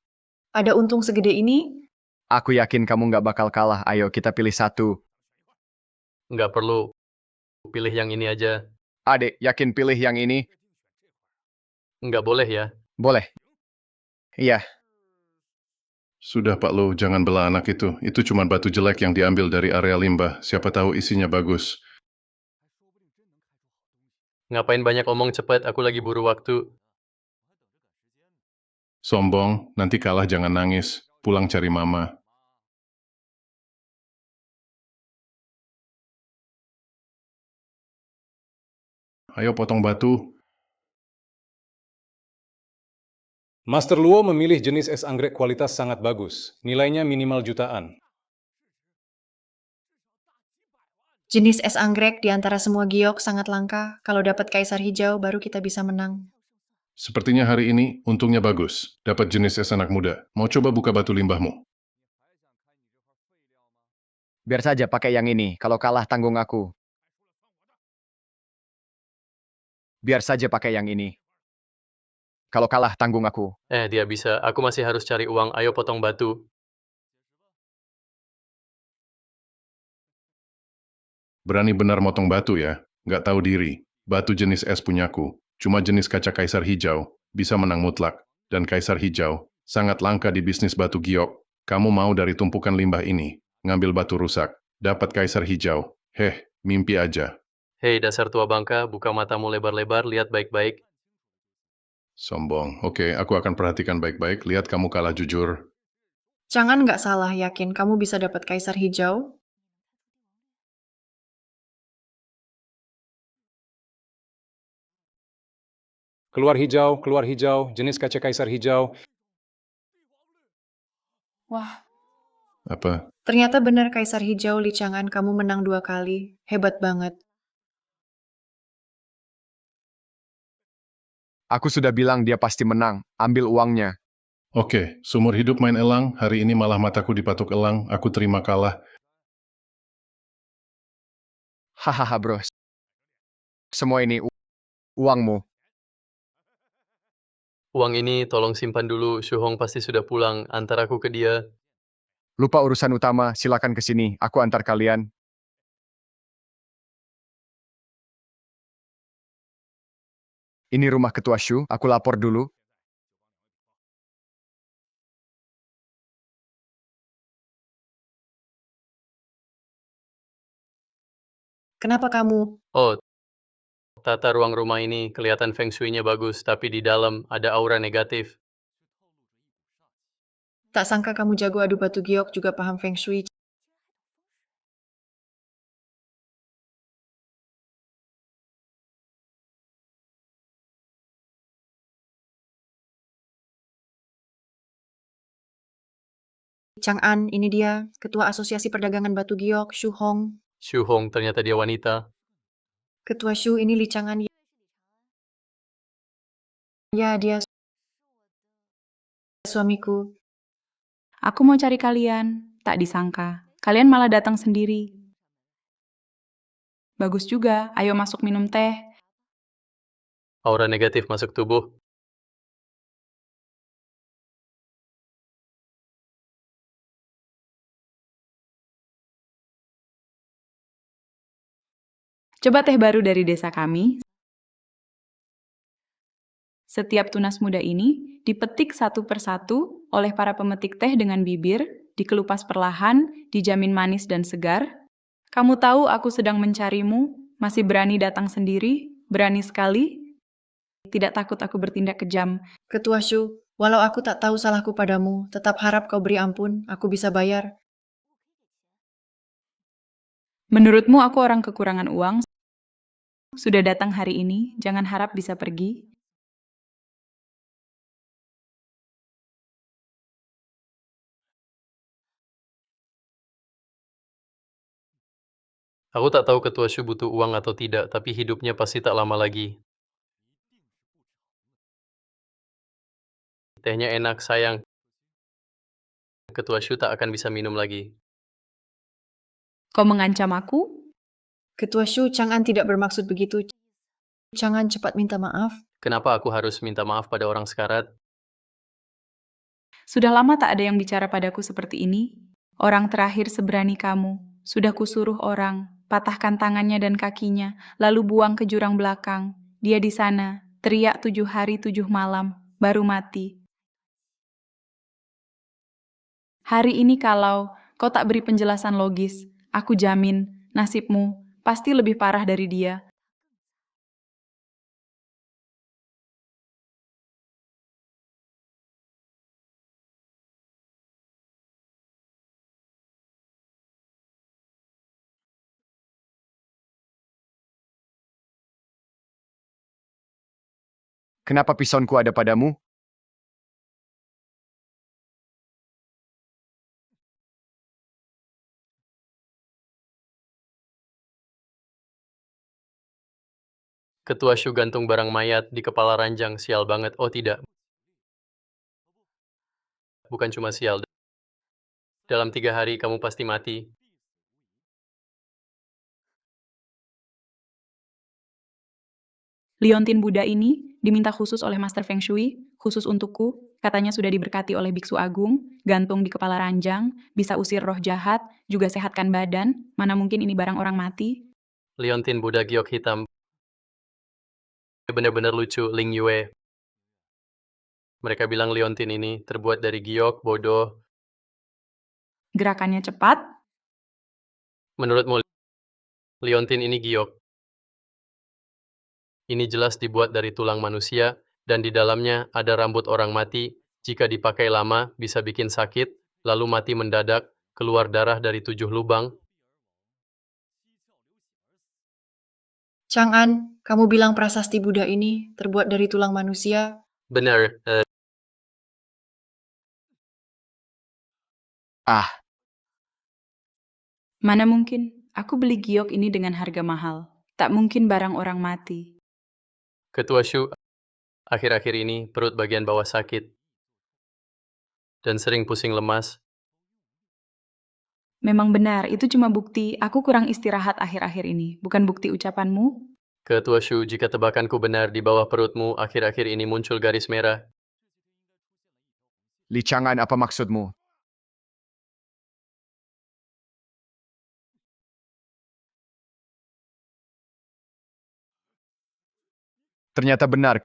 S1: ada untung segede ini,
S7: Aku yakin kamu nggak bakal kalah. Ayo, kita pilih satu.
S2: Nggak perlu. Pilih yang ini aja.
S7: Adik, yakin pilih yang ini?
S2: Nggak boleh ya.
S7: Boleh. Iya.
S5: Sudah Pak Lu, jangan bela anak itu. Itu cuma batu jelek yang diambil dari area limbah. Siapa tahu isinya bagus.
S2: Ngapain banyak omong cepet, aku lagi buru waktu.
S5: Sombong, nanti kalah jangan nangis. Pulang cari mama. Ayo potong batu.
S12: Master Luo memilih jenis es anggrek kualitas sangat bagus. Nilainya minimal jutaan.
S1: jenis es anggrek di antara semua giok sangat langka. Kalau dapat kaisar hijau, baru kita bisa menang.
S5: Sepertinya hari ini untungnya bagus. Dapat jenis es anak muda. Mau coba buka batu limbahmu?
S7: Biar saja pakai yang ini. Kalau kalah tanggung aku. Biar saja pakai yang ini. Kalau kalah tanggung aku.
S2: Dia bisa. Aku masih harus cari uang. Ayo potong batu.
S5: Berani benar motong batu ya? Nggak tahu diri. Batu jenis es punyaku. Cuma jenis kaca kaisar hijau. Bisa menang mutlak. Dan kaisar hijau. Sangat langka di bisnis batu giok. Kamu mau dari tumpukan limbah ini. Ngambil batu rusak. Dapat kaisar hijau. Mimpi aja.
S2: Hei, dasar tua bangka, buka matamu lebar-lebar, lihat baik-baik.
S5: Sombong. Oke, aku akan perhatikan baik-baik. Lihat kamu kalah jujur.
S1: Jangan nggak salah yakin kamu bisa dapat kaisar hijau.
S12: Keluar hijau, jenis kaca kaisar hijau.
S10: Wah,
S5: Apa?
S1: Ternyata benar kaisar hijau, Li Chang'an, kamu menang 2 kali. Hebat banget.
S7: Aku sudah bilang dia pasti menang. Ambil uangnya.
S5: Oke, seumur hidup main elang. Hari ini malah mataku dipatuk elang. Aku terima kalah.
S7: Hahaha bro. Semua ini uangmu.
S2: Uang ini tolong simpan dulu, Shu Hong pasti sudah pulang, antar aku ke dia.
S7: Lupa urusan utama, silakan ke sini. Aku antar kalian. Ini rumah ketua Shu, aku lapor dulu.
S1: Kenapa kamu?
S2: Oh, tata ruang rumah ini kelihatan feng shui-nya bagus, tapi di dalam ada aura negatif.
S1: Tak sangka kamu jago adu batu giok juga paham feng shui. Chang'an, ini dia, Ketua Asosiasi Perdagangan Batu Giok, Shu Hong.
S2: Shu Hong, ternyata dia wanita.
S1: Ketua Shu, ini Li Chang'an. Ya, dia suamiku.
S10: Aku mau cari kalian. Tak disangka. Kalian malah datang sendiri. Bagus juga. Ayo masuk minum teh.
S2: Aura negatif masuk tubuh.
S10: Coba teh baru dari desa kami. Setiap tunas muda ini dipetik satu persatu oleh para pemetik teh dengan bibir, dikelupas perlahan, dijamin manis dan segar. Kamu tahu aku sedang mencarimu, masih berani datang sendiri, berani sekali. Tidak takut aku bertindak kejam.
S1: Ketua Shu, walau aku tak tahu salahku padamu, tetap harap kau beri ampun, aku bisa bayar.
S10: Menurutmu aku orang kekurangan uang? Sudah datang hari ini, jangan harap bisa pergi.
S2: Aku tak tahu Ketua Shu butuh uang atau tidak, tapi hidupnya pasti tak lama lagi. Tehnya enak, sayang. Ketua Shu tak akan bisa minum lagi.
S10: Kau mengancam aku?
S1: Ketua Shu, Chang'an tidak bermaksud begitu. Chang'an cepat minta maaf.
S2: Kenapa aku harus minta maaf pada orang sekarat?
S10: Sudah lama tak ada yang bicara padaku seperti ini. Orang terakhir seberani kamu. Sudah kusuruh orang, patahkan tangannya dan kakinya, lalu buang ke jurang belakang. Dia di sana, teriak 7 hari 7 malam, baru mati. Hari ini kalau kau tak beri penjelasan logis, aku jamin nasibmu pasti lebih parah dari dia.
S7: Kenapa pisonku ada padamu?
S2: Ketua Shu gantung barang mayat di kepala ranjang, sial banget. Oh tidak, bukan cuma sial. Dalam 3 hari kamu pasti mati.
S10: Liontin Buddha ini diminta khusus oleh Master Feng Shui, khusus untukku. Katanya sudah diberkati oleh Biksu Agung, gantung di kepala ranjang, bisa usir roh jahat, juga sehatkan badan. Mana mungkin ini barang orang mati?
S2: Liontin Buddha giok hitam. Benar-benar lucu, Ling Yue. Mereka bilang liontin ini terbuat dari giok, bodoh.
S10: Gerakannya cepat.
S2: Menurutmu, liontin ini giok? Ini jelas dibuat dari tulang manusia, dan di dalamnya ada rambut orang mati. Jika dipakai lama, bisa bikin sakit, lalu mati mendadak, keluar darah dari 7 lubang.
S1: Chang'an, kamu bilang prasasti Buddha ini terbuat dari tulang manusia.
S2: Benar,
S7: Ah,
S10: Mana mungkin? Aku beli giok ini dengan harga mahal. Tak mungkin barang orang mati.
S2: Ketua Shu, akhir-akhir ini perut bagian bawah sakit. Dan sering pusing lemas.
S10: Memang benar, itu cuma bukti aku kurang istirahat akhir-akhir ini. Bukan bukti ucapanmu.
S2: Ketua Shu, jika tebakanku benar, di bawah perutmu akhir-akhir ini muncul garis merah.
S7: Li Chang'an, apa maksudmu? Ternyata benar.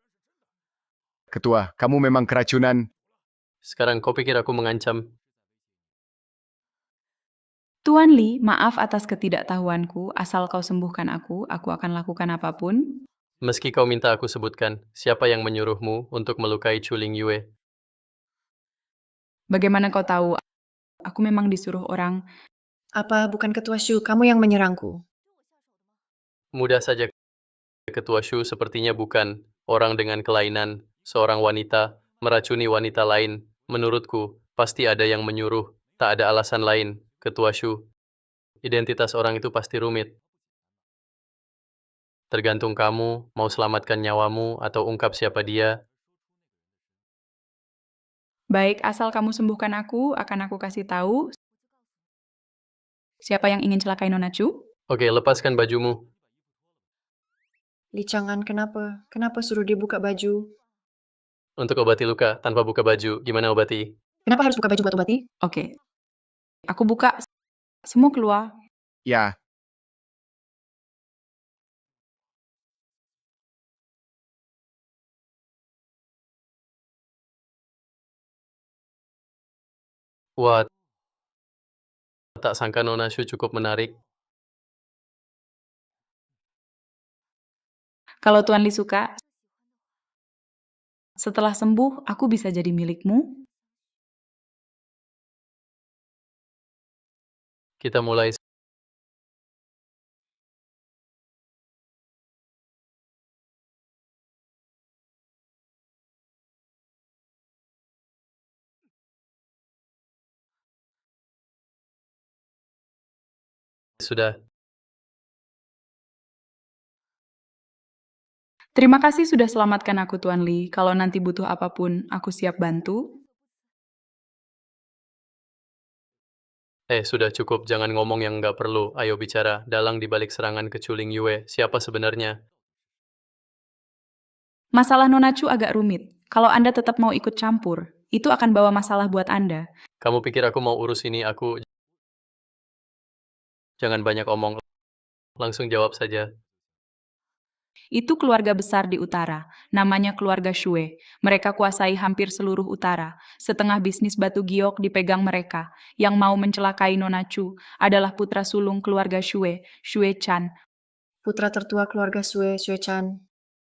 S7: Ketua, kamu memang keracunan.
S2: Sekarang kau pikir aku mengancam?
S10: Tuan Li, maaf atas ketidaktahuanku. Asal kau sembuhkan aku akan lakukan apapun.
S2: Meski kau minta aku sebutkan, siapa yang menyuruhmu untuk melukai Chu Ling Yue?
S10: Bagaimana kau tahu? Aku memang disuruh orang.
S1: Apa bukan Ketua Shu, kamu yang menyerangku?
S2: Mudah saja, Ketua Shu sepertinya bukan orang dengan kelainan. Seorang wanita meracuni wanita lain. Menurutku, pasti ada yang menyuruh. Tak ada alasan lain, Ketua Shu. Identitas orang itu pasti rumit. Tergantung kamu, mau selamatkan nyawamu atau ungkap siapa dia.
S10: Baik, asal kamu sembuhkan aku, akan aku kasih tahu siapa yang ingin celakai Nona Chu.
S2: Oke, lepaskan bajumu.
S1: Li Chang'an kenapa? Kenapa suruh dia buka baju?
S2: Untuk obati luka tanpa buka baju, gimana obati?
S1: Kenapa harus buka baju buat obati?
S10: Oke, aku buka. Semua keluar.
S7: Ya,
S2: Wah, tak sangka Nona Shu cukup menarik.
S10: Kalau Tuan Li suka, setelah sembuh, aku bisa jadi milikmu.
S2: Kita mulai. Sudah.
S10: Terima kasih sudah selamatkan aku, Tuan Li. Kalau nanti butuh apapun, aku siap bantu.
S2: Sudah cukup, jangan ngomong yang nggak perlu. Ayo bicara, dalang di balik serangan ke Chuling Yue, siapa sebenarnya?
S10: Masalah Nona Chu agak rumit. Kalau Anda tetap mau ikut campur, itu akan bawa masalah buat Anda.
S2: Kamu pikir aku mau urus ini? Jangan banyak omong. Langsung jawab saja.
S10: Itu keluarga besar di utara, namanya keluarga Shue. Mereka kuasai hampir seluruh utara. Setengah bisnis batu giok dipegang mereka. Yang mau mencelakai Nona Chu adalah putra sulung keluarga Shue, Shue Chan.
S1: Putra tertua keluarga Sue, Sue Chan.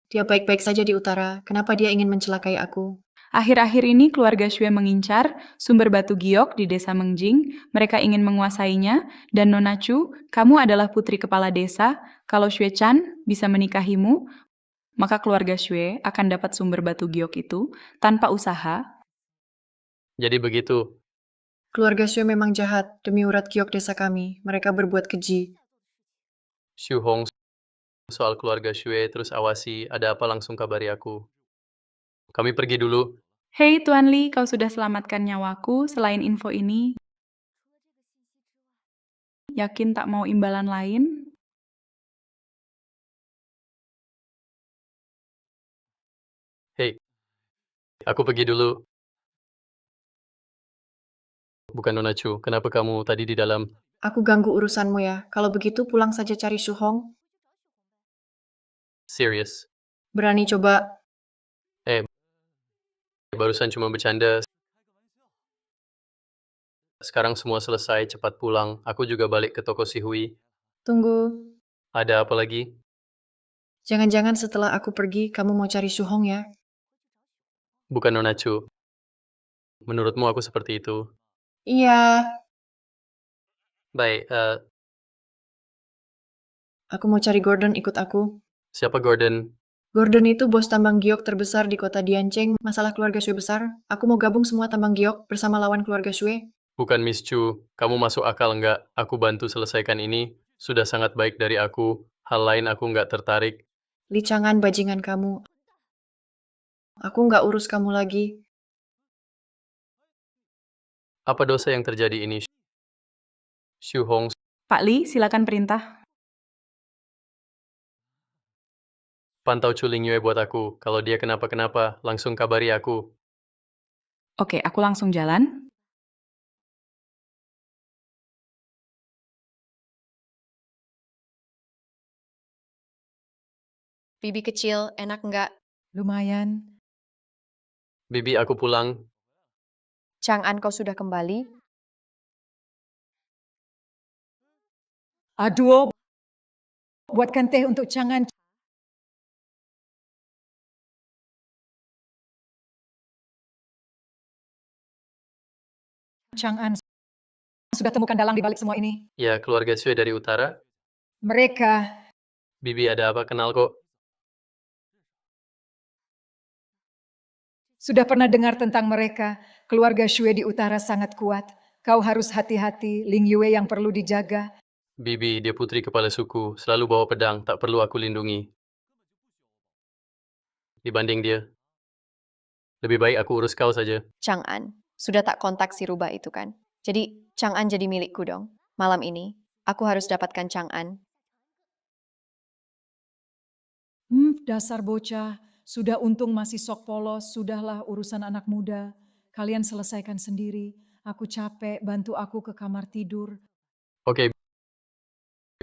S1: Dia baik-baik saja di utara. Kenapa dia ingin mencelakai aku?
S10: Akhir-akhir ini keluarga Shue mengincar sumber batu giok di desa Mengjing. Mereka ingin menguasainya. Dan Nona Chu, kamu adalah putri kepala desa. Kalau Shue Chan bisa menikahimu, maka keluarga Shue akan dapat sumber batu giok itu tanpa usaha.
S2: Jadi begitu.
S1: Keluarga Sue memang jahat. Demi urat giok desa kami, mereka berbuat keji.
S2: Xu Hong, soal keluarga Shue, terus awasi, ada apa langsung kabari aku. Kami pergi dulu.
S10: Hei Tuan Li, kau sudah selamatkan nyawaku. Selain info ini, yakin tak mau imbalan lain?
S2: Hei, aku pergi dulu. Bukan Nona Chu, kenapa kamu tadi di dalam?
S1: Aku ganggu urusanmu ya. Kalau begitu pulang saja cari Su Hong.
S2: Serius.
S1: Berani coba.
S2: Barusan cuma bercanda. Sekarang semua selesai, cepat pulang. Aku juga balik ke toko si Hui.
S1: Tunggu.
S2: Ada apa lagi?
S1: Jangan-jangan setelah aku pergi, kamu mau cari Su Hong ya?
S2: Bukan Nona Chu. Menurutmu aku seperti itu?
S1: Iya.
S2: Baik,
S1: Aku mau cari Gordon, ikut aku.
S2: siapa Gordon?
S1: Gordon itu bos tambang giok terbesar di kota Diancheng. Masalah keluarga Sue besar. Aku mau gabung semua tambang giok bersama lawan keluarga Sue.
S2: Bukan Miss Chu. Kamu masuk akal nggak? Aku bantu selesaikan ini. Sudah sangat baik dari aku. Hal lain aku nggak tertarik.
S1: Li Chang'an bajingan kamu. Aku nggak urus kamu lagi.
S2: Apa dosa yang terjadi ini? Xu Hong,
S10: Pak Li, silakan perintah.
S2: pantau Chuling Yue buat aku. Kalau dia kenapa-kenapa, langsung kabari aku.
S10: Oke, aku langsung jalan.
S13: Bibi kecil, enak nggak?
S6: Lumayan.
S2: Bibi, aku pulang.
S13: Chang'an kau sudah kembali?
S6: Aduh, buatkan teh untuk Chang'an. Chang'an sudah temukan dalang di balik semua ini.
S2: Ya, keluarga Sue dari utara.
S6: Mereka
S2: Bibi, ada apa? Kenal kok.
S6: sudah pernah dengar tentang mereka. Keluarga Shue di utara sangat kuat. Kau harus hati-hati, Ling Yue yang perlu dijaga.
S2: Bibi, dia putri kepala suku, selalu bawa pedang, tak perlu aku lindungi. Dibanding dia, lebih baik aku urus kau saja.
S13: Chang'an, sudah tak kontak si rubah itu kan? Jadi, Chang'an jadi milikku dong. Malam ini, aku harus dapatkan Chang'an.
S6: Dasar bocah. Sudah untung masih sok polos, sudahlah urusan anak muda. Kalian selesaikan sendiri. Aku capek, bantu aku ke kamar tidur.
S2: Oke,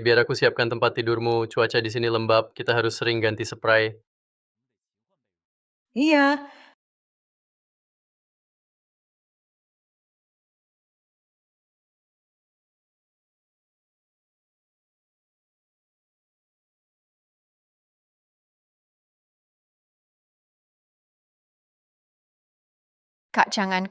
S2: biar aku siapkan tempat tidurmu. Cuaca di sini lembab, kita harus sering ganti spray.
S6: Iya,
S13: Kak Chang'an,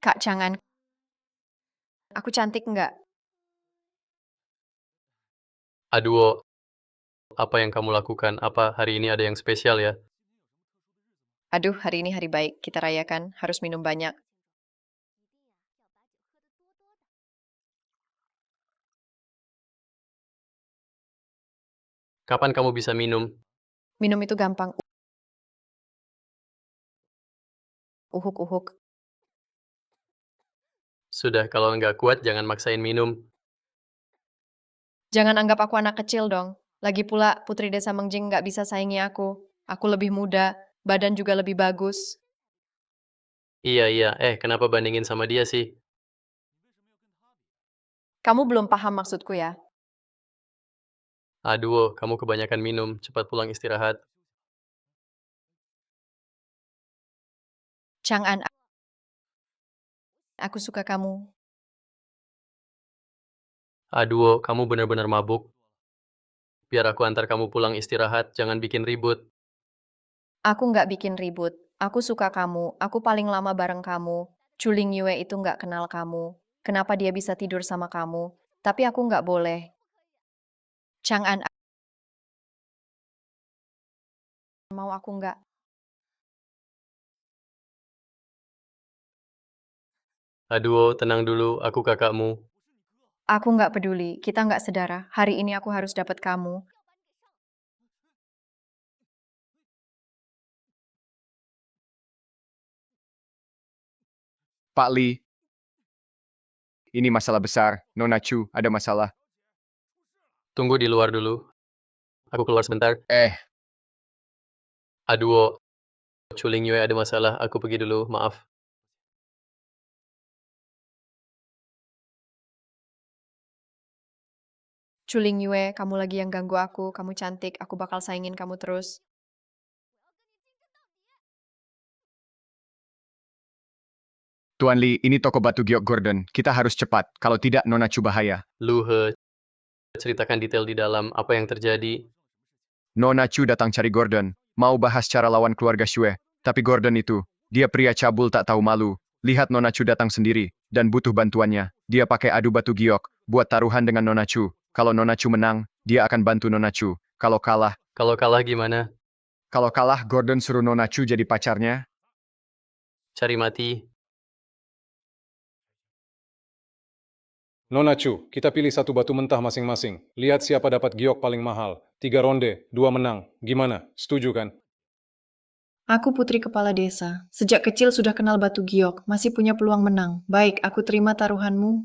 S13: Kak Chang'an, aku cantik nggak?
S2: Aduh, apa yang kamu lakukan? Apa hari ini ada yang spesial ya?
S13: Aduh, hari ini hari baik. Kita rayakan, harus minum banyak.
S2: Kapan kamu bisa minum?
S13: Minum itu gampang. Uhuk-uhuk.
S2: Sudah, kalau nggak kuat jangan maksain minum.
S13: Jangan anggap aku anak kecil dong. Lagi pula, Putri Desa Mengjing nggak bisa saingi aku. Aku lebih muda, badan juga lebih bagus.
S2: Iya, iya. Kenapa bandingin sama dia sih?
S13: Kamu belum paham maksudku ya?
S2: Aduh, kamu kebanyakan minum. Cepat pulang istirahat.
S13: Chang'an, aku suka kamu.
S2: Aduh, kamu benar-benar mabuk. Biar aku antar kamu pulang istirahat, jangan bikin ribut.
S13: Aku nggak bikin ribut. Aku suka kamu. Aku paling lama bareng kamu. Chuling Yue itu nggak kenal kamu. Kenapa dia bisa tidur sama kamu? Tapi aku nggak boleh. Chang'an, mau aku nggak?
S2: Aduh, tenang dulu. Aku kakakmu.
S13: Aku nggak peduli. Kita nggak sedara. Hari ini aku harus dapat kamu.
S7: Pak Li, ini masalah besar. Nona Chu, ada masalah.
S2: Tunggu di luar dulu. Aku keluar sebentar. Aduh, Chuling Yue ada masalah. Aku pergi dulu. Maaf.
S13: Chuling Yue, kamu lagi yang ganggu aku. Kamu cantik. Aku bakal saingin kamu terus.
S7: Tuan Li, ini toko batu giok Gordon. Kita harus cepat. Kalau tidak, Nona Chu bahaya.
S2: Lu ceritakan detail di dalam apa yang terjadi.
S7: Nona Chu datang cari Gordon. Mau bahas cara lawan keluarga Shue. Tapi Gordon itu, dia pria cabul tak tahu malu. Lihat Nona Chu datang sendiri, dan butuh bantuannya. Dia pakai adu batu giok, buat taruhan dengan Nona Chu. Kalau Nona Chu menang, dia akan bantu Nona Chu. Kalau kalah,
S2: Gimana?
S7: Gordon suruh Nona Chu jadi pacarnya.
S2: Cari mati.
S12: Nona Chu, kita pilih satu batu mentah masing-masing. Lihat siapa dapat giok paling mahal. 3 ronde, 2 menang. Gimana? Setuju kan?
S1: Aku putri kepala desa. Sejak kecil sudah kenal batu giok, masih punya peluang menang. Baik, aku terima taruhanmu.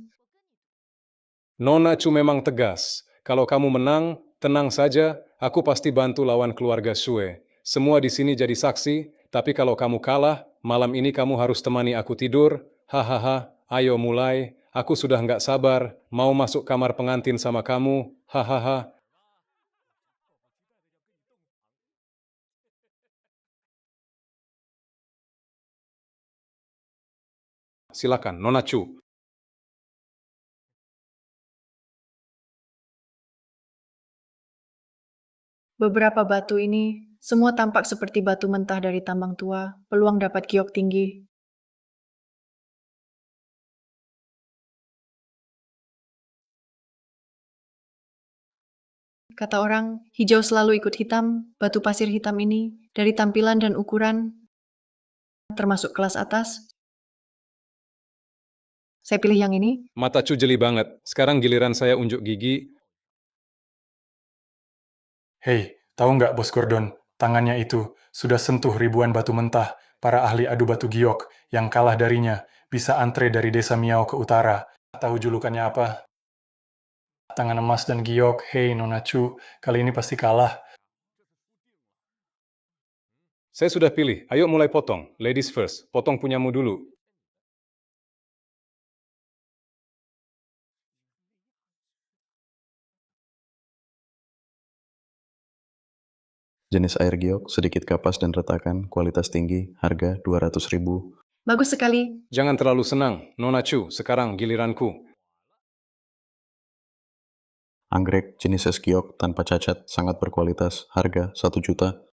S12: Nona Chu memang tegas. Kalau kamu menang, tenang saja, aku pasti bantu lawan keluarga Shue. Semua di sini jadi saksi, tapi kalau kamu kalah, malam ini kamu harus temani aku tidur. Hahaha, ayo mulai. Aku sudah nggak sabar, mau masuk kamar pengantin sama kamu. Hahaha. Silakan, Nona Chu.
S1: Beberapa batu ini Semua tampak seperti batu mentah dari tambang tua. Peluang dapat giok tinggi. Kata orang, hijau selalu ikut hitam. Batu pasir hitam ini, dari tampilan dan ukuran, termasuk kelas atas. Saya pilih yang ini.
S12: Mata Chu jeli banget. Sekarang giliran saya unjuk gigi.
S11: Hei, tahu nggak Bos Gordon, tangannya itu sudah sentuh ribuan batu mentah. Para ahli adu batu giok yang kalah darinya bisa antre dari desa Miao ke utara. Tahu julukannya apa? Tangan emas dan giok. Hei, Nona Chu, kali ini pasti kalah.
S12: Saya sudah pilih. Ayo mulai potong. Ladies first. Potong punyamu dulu.
S4: Jenis air giok, sedikit kapas dan retakan, kualitas tinggi, harga 200.000.
S1: Bagus sekali.
S12: Jangan terlalu senang. Nona Chu, sekarang giliranku.
S4: Anggrek, jenis es giok, tanpa cacat, sangat berkualitas, harga 1 juta.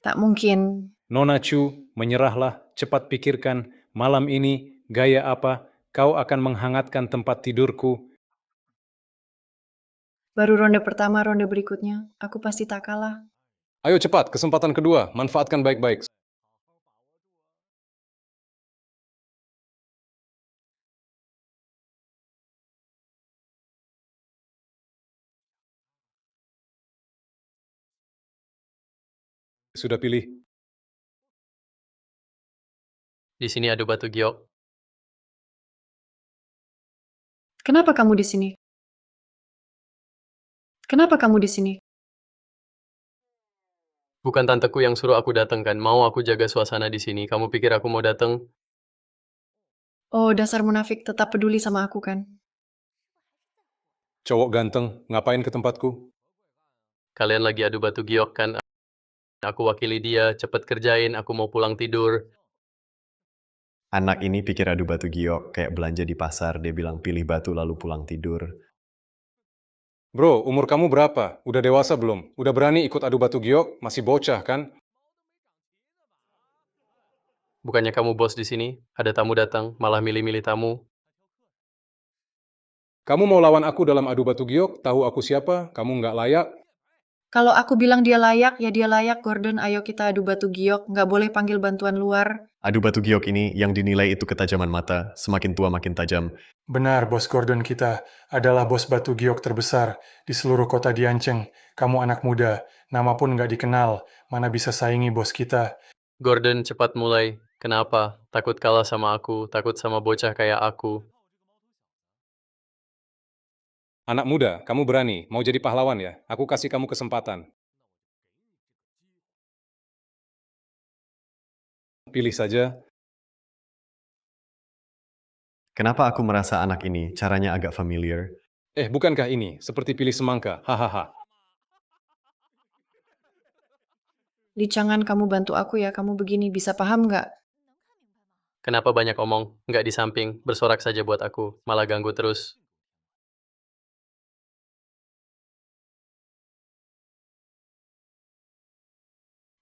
S1: Tak mungkin.
S12: Nona Chu, menyerahlah. Cepat pikirkan. Malam ini, gaya apa? Kau akan menghangatkan tempat tidurku.
S1: Baru ronde pertama, ronde berikutnya. Aku pasti tak kalah.
S12: Ayo cepat, kesempatan kedua. Manfaatkan baik-baik. Sudah pilih.
S2: Di sini adu batu giok.
S1: Kenapa kamu di sini? Kenapa kamu di sini?
S2: Bukan tanteku yang suruh aku datang kan. Mau aku jaga suasana di sini. Kamu pikir aku mau datang?
S1: Oh, dasar munafik, tetap peduli sama aku kan?
S12: Cowok ganteng, ngapain ke tempatku?
S2: Kalian lagi adu batu giok kan? Aku wakili dia, cepet kerjain, aku mau pulang tidur.
S9: Anak ini pikir adu batu giok, kayak belanja di pasar, dia bilang pilih batu lalu pulang tidur.
S12: Bro, umur kamu berapa? Udah dewasa belum? Udah berani ikut adu batu giok? Masih bocah kan?
S2: Bukannya kamu bos di sini? Ada tamu datang, malah milih-milih tamu.
S12: Kamu mau lawan aku dalam adu batu giok? Tahu aku siapa? Kamu nggak layak?
S1: Kalau aku bilang dia layak, ya dia layak, Gordon. Ayo kita adu batu giok. Nggak boleh panggil bantuan luar.
S9: Adu batu giok ini yang dinilai itu ketajaman mata, semakin tua makin tajam.
S11: Benar, Bos Gordon kita adalah bos batu giok terbesar di seluruh kota Dianceng. Kamu anak muda, nama pun nggak dikenal. Mana bisa saingi bos kita?
S2: Gordon, cepat mulai. Kenapa? Takut kalah sama aku, takut sama bocah kayak aku.
S12: Anak muda, kamu berani? Mau jadi pahlawan ya? Aku kasih kamu kesempatan. Pilih saja.
S9: Kenapa aku merasa anak ini caranya agak familiar?
S12: Bukankah ini seperti pilih semangka? Hahaha.
S1: Jangan kamu bantu aku ya, kamu begini. Bisa paham nggak?
S2: Kenapa banyak omong? Nggak di samping, bersorak saja buat aku. Malah ganggu terus.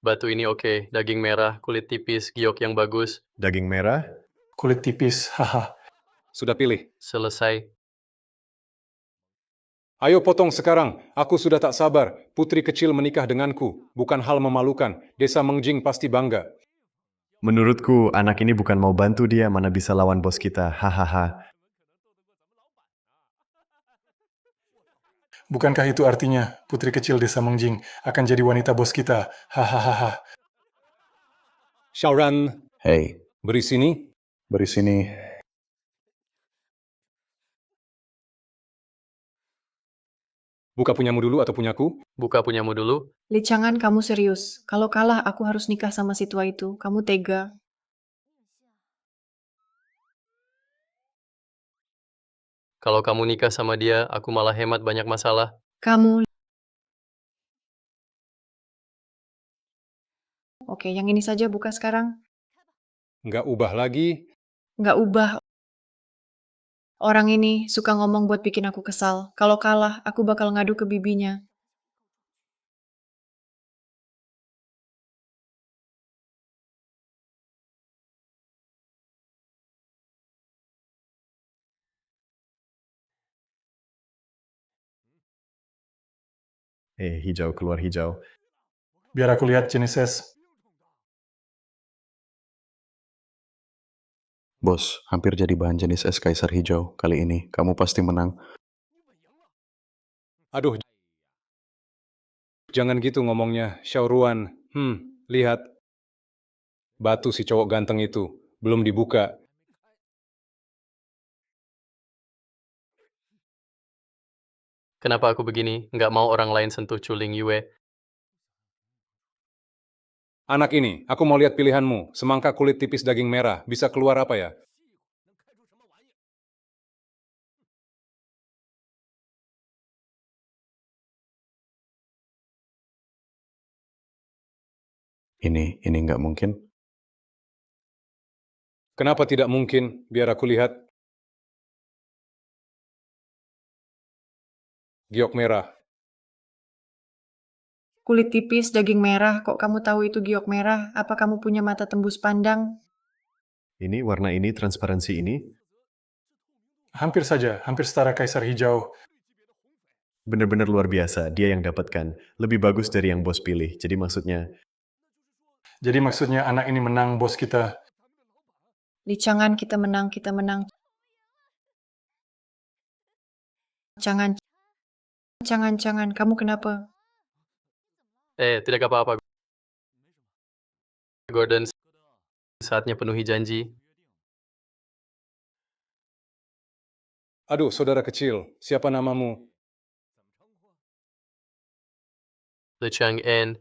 S2: Batu ini oke, daging merah, kulit tipis, giok yang bagus.
S9: Daging merah?
S11: Kulit tipis, haha.
S12: Sudah pilih.
S2: Selesai.
S12: Ayo potong sekarang. Aku sudah tak sabar. Putri kecil menikah denganku. Bukan hal memalukan. Desa Mengjing pasti bangga.
S9: Menurutku, anak ini bukan mau bantu dia, mana bisa lawan bos kita. Hahaha.
S11: Bukankah itu artinya putri kecil desa Mengjing akan jadi wanita bos kita? Hahaha.
S12: Xiaoran,
S4: Hei,
S12: beri sini.
S4: beri sini.
S12: Buka punyamu dulu atau punyaku?
S2: Buka punyamu dulu.
S1: Jangan kamu serius. Kalau kalah, aku harus nikah sama si tua itu. Kamu tega.
S2: Kalau kamu nikah sama dia, aku malah hemat banyak masalah.
S1: Kamu... Oke, yang ini saja buka sekarang.
S12: Nggak ubah lagi.
S1: Nggak ubah. Orang ini suka ngomong buat bikin aku kesal. Kalau kalah, aku bakal ngadu ke bibinya.
S9: Hijau keluar hijau.
S11: Biar aku lihat jenis es.
S4: Bos, hampir jadi bahan jenis es kaisar hijau. Kali ini, kamu pasti menang.
S12: Aduh, jangan gitu ngomongnya, Xiaoruan. Lihat. Batu si cowok ganteng itu. Belum dibuka.
S2: Kenapa aku begini? Nggak mau orang lain sentuh Chuling Yue.
S12: Anak ini, aku mau lihat pilihanmu. Semangka kulit tipis daging merah. Bisa keluar apa ya?
S4: Ini nggak mungkin.
S12: Kenapa tidak mungkin? Biar aku lihat. Giok merah.
S1: Kulit tipis, daging merah, kok kamu tahu itu giok merah? Apa kamu punya mata tembus pandang?
S9: Ini warna ini, transparansi ini.
S11: Hampir saja, hampir setara kaisar hijau.
S9: Benar-benar luar biasa, dia yang dapatkan. Lebih bagus dari yang bos pilih. Jadi maksudnya
S11: anak ini menang, bos kita.
S1: Licangan, kita menang, kita menang. Jangan, kamu kenapa?
S2: Tidak apa-apa, Gordon. Saatnya penuhi janji.
S12: Aduh, saudara kecil. Siapa namamu?
S2: Le Chang'an.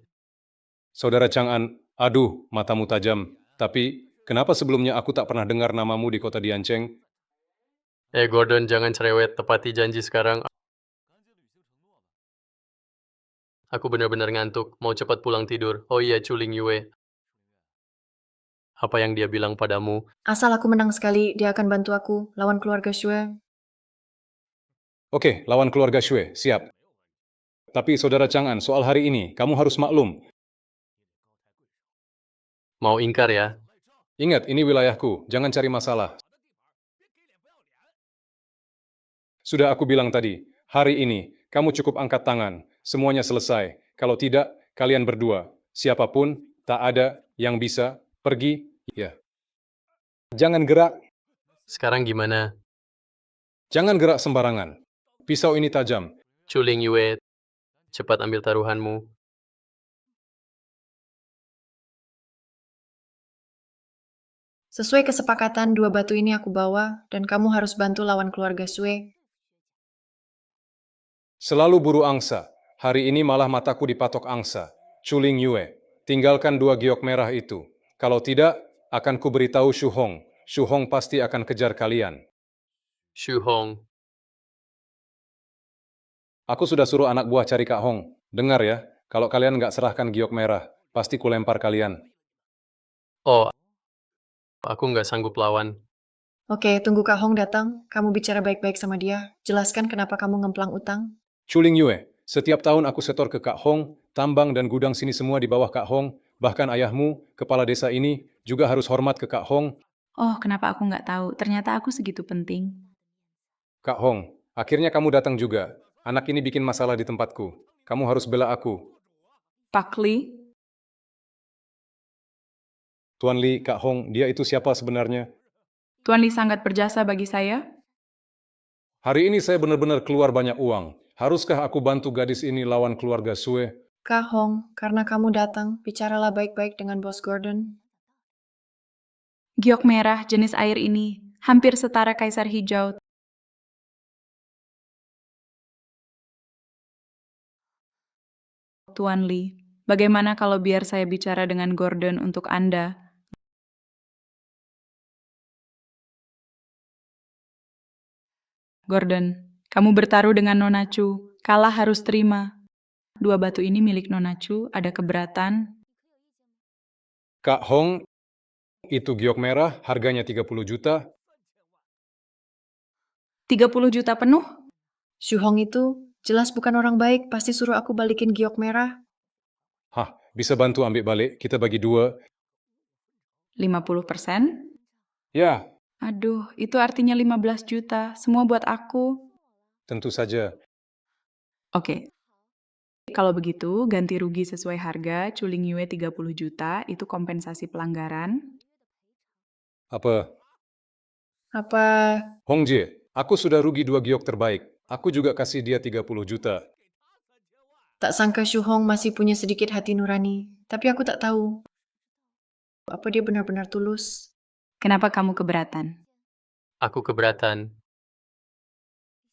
S12: Saudara Chang'an. Aduh, matamu tajam. Tapi, kenapa sebelumnya aku tak pernah dengar namamu di kota Diancheng?
S2: Gordon, jangan cerewet. Tepati janji sekarang. Aku benar-benar ngantuk. Mau cepat pulang tidur. Oh iya, Chuling Yue. Apa yang dia bilang padamu?
S1: Asal aku menang sekali, dia akan bantu aku lawan keluarga Shue.
S12: Oke, lawan keluarga Shue. Siap. Tapi, saudara Chang'an, soal hari ini, kamu harus maklum.
S2: Mau ingkar ya?
S12: Ingat, ini wilayahku. Jangan cari masalah. Sudah aku bilang tadi, hari ini, kamu cukup angkat tangan. Semuanya selesai. Kalau tidak, kalian berdua. Siapapun, tak ada yang bisa pergi. Ya. Jangan gerak.
S2: Sekarang gimana?
S12: Jangan gerak sembarangan. Pisau ini tajam.
S2: Chuling Yue, cepat ambil taruhanmu.
S1: Sesuai kesepakatan, 2 batu ini aku bawa, dan kamu harus bantu lawan keluarga Shue.
S12: Selalu buru angsa. Hari ini malah mataku dipatok angsa. Chuling Yue, tinggalkan 2 giok merah itu. Kalau tidak, akan kuberitahu Shu Hong. Shu Hong pasti akan kejar kalian.
S2: Shu Hong.
S12: Aku sudah suruh anak buah cari Kak Hong. Dengar ya, kalau kalian nggak serahkan giok merah, pasti kulempar kalian.
S2: Oh, aku nggak sanggup lawan.
S1: Oke, tunggu Kak Hong datang. Kamu bicara baik-baik sama dia. Jelaskan kenapa kamu ngemplang utang.
S12: Chuling Yue, setiap tahun aku setor ke Kak Hong, tambang dan gudang sini semua di bawah Kak Hong, bahkan ayahmu, kepala desa ini, juga harus hormat ke Kak Hong.
S10: Oh, kenapa aku nggak tahu? Ternyata aku segitu penting.
S12: Kak Hong, akhirnya kamu datang juga. Anak ini bikin masalah di tempatku. Kamu harus bela aku.
S10: Pak Li,
S12: Tuan Li, Kak Hong, dia itu siapa sebenarnya?
S10: Tuan Li sangat berjasa bagi saya.
S12: Hari ini saya benar-benar keluar banyak uang. Haruskah aku bantu gadis ini lawan keluarga Sue?
S1: Kak Hong, karena kamu datang, bicaralah baik-baik dengan Bos Gordon.
S10: Giok merah jenis air ini hampir setara kaisar hijau. Tuan Li, bagaimana kalau biar saya bicara dengan Gordon untuk Anda? Gordon, kamu bertaruh dengan Nona Chu. Kalah harus terima. 2 batu ini milik Nona Chu, ada keberatan.
S12: Kak Hong, itu giok merah, harganya 30 juta.
S10: 30 juta penuh?
S1: Shu Hong itu jelas bukan orang baik, pasti suruh aku balikin giok merah.
S12: Hah, bisa bantu ambil balik, kita bagi 2.
S10: 50%?
S12: Ya,
S10: Aduh, itu artinya 15 juta. Semua buat aku.
S12: tentu saja.
S10: Oke, Kalau begitu, ganti rugi sesuai harga, Chuling Yue 30 juta, itu kompensasi pelanggaran.
S12: Apa?
S1: Apa
S12: Hongje, aku sudah rugi 2 giok terbaik. Aku juga kasih dia 30 juta.
S1: tak sangka Shu Hong masih punya sedikit hati nurani, tapi aku tak tahu apa dia benar-benar tulus.
S10: Kenapa kamu keberatan?
S2: Aku keberatan.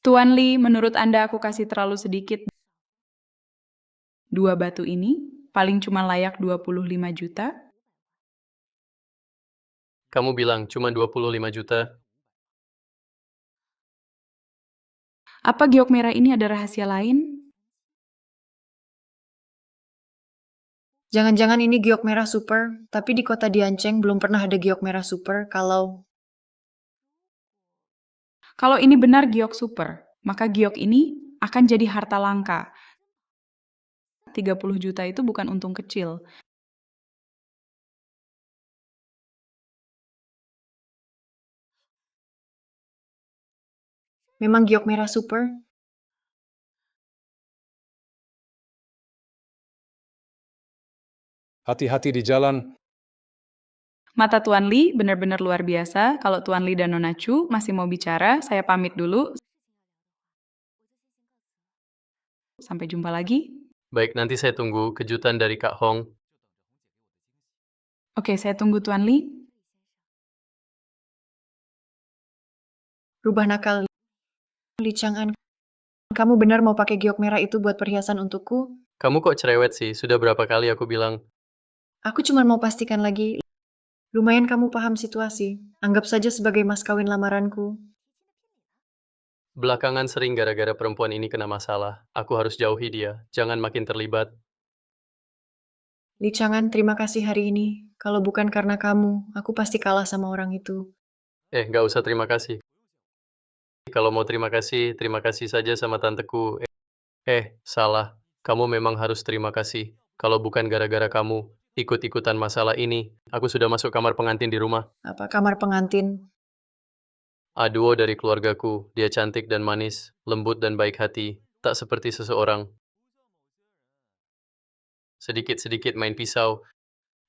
S10: Tuan Li, menurut Anda aku kasih terlalu sedikit. 2 batu ini paling cuma layak 25 juta.
S2: Kamu bilang cuma 25 juta.
S10: Apa giok merah ini ada rahasia lain?
S1: Jangan-jangan ini giok merah super, tapi di kota Dianceng belum pernah ada giok merah super
S10: Kalau ini benar giok super, maka giok ini akan jadi harta langka. 30 juta itu bukan untung kecil.
S1: memang giok merah super.
S12: Hati-hati di jalan.
S10: Mata Tuan Li benar-benar luar biasa. Kalau Tuan Li dan Nona Chu masih mau bicara, saya pamit dulu. Sampai jumpa lagi.
S2: Baik, nanti saya tunggu kejutan dari Kak Hong.
S10: Oke, saya tunggu Tuan Li.
S1: Rubah nakal. Li Chang'an, kamu benar mau pakai giok merah itu buat perhiasan untukku?
S2: Kamu kok cerewet sih? Sudah berapa kali aku bilang.
S1: Aku cuma mau pastikan lagi. Lumayan kamu paham situasi. Anggap saja sebagai mas kawin lamaranku.
S2: Belakangan sering gara-gara perempuan ini kena masalah. Aku harus jauhi dia. Jangan makin terlibat.
S1: Li Chang'an, terima kasih hari ini. Kalau bukan karena kamu, aku pasti kalah sama orang itu.
S2: Nggak usah terima kasih. Kalau mau terima kasih saja sama tanteku. Salah. Kamu memang harus terima kasih. Kalau bukan gara-gara kamu, ikut-ikutan masalah ini, aku sudah masuk kamar pengantin di rumah.
S1: Apa kamar pengantin?
S2: Duo dari keluargaku, dia cantik dan manis, lembut dan baik hati, tak seperti seseorang. Sedikit-sedikit main pisau.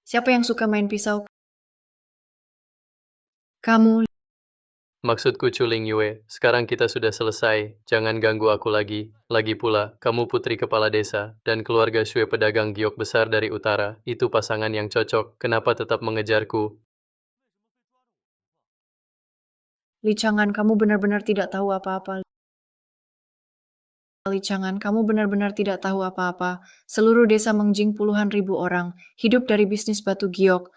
S1: Siapa yang suka main pisau? Kamu.
S2: Maksudku Chuling Yue, sekarang kita sudah selesai, jangan ganggu aku lagi. Lagi pula, kamu putri kepala desa, dan keluarga Shue pedagang giok besar dari utara, itu pasangan yang cocok, kenapa tetap mengejarku?
S1: Li Chang'an, kamu benar-benar tidak tahu apa-apa. Li Chang'an, kamu benar-benar tidak tahu apa-apa. Seluruh desa Mengjing puluhan ribu orang, hidup dari bisnis batu giok.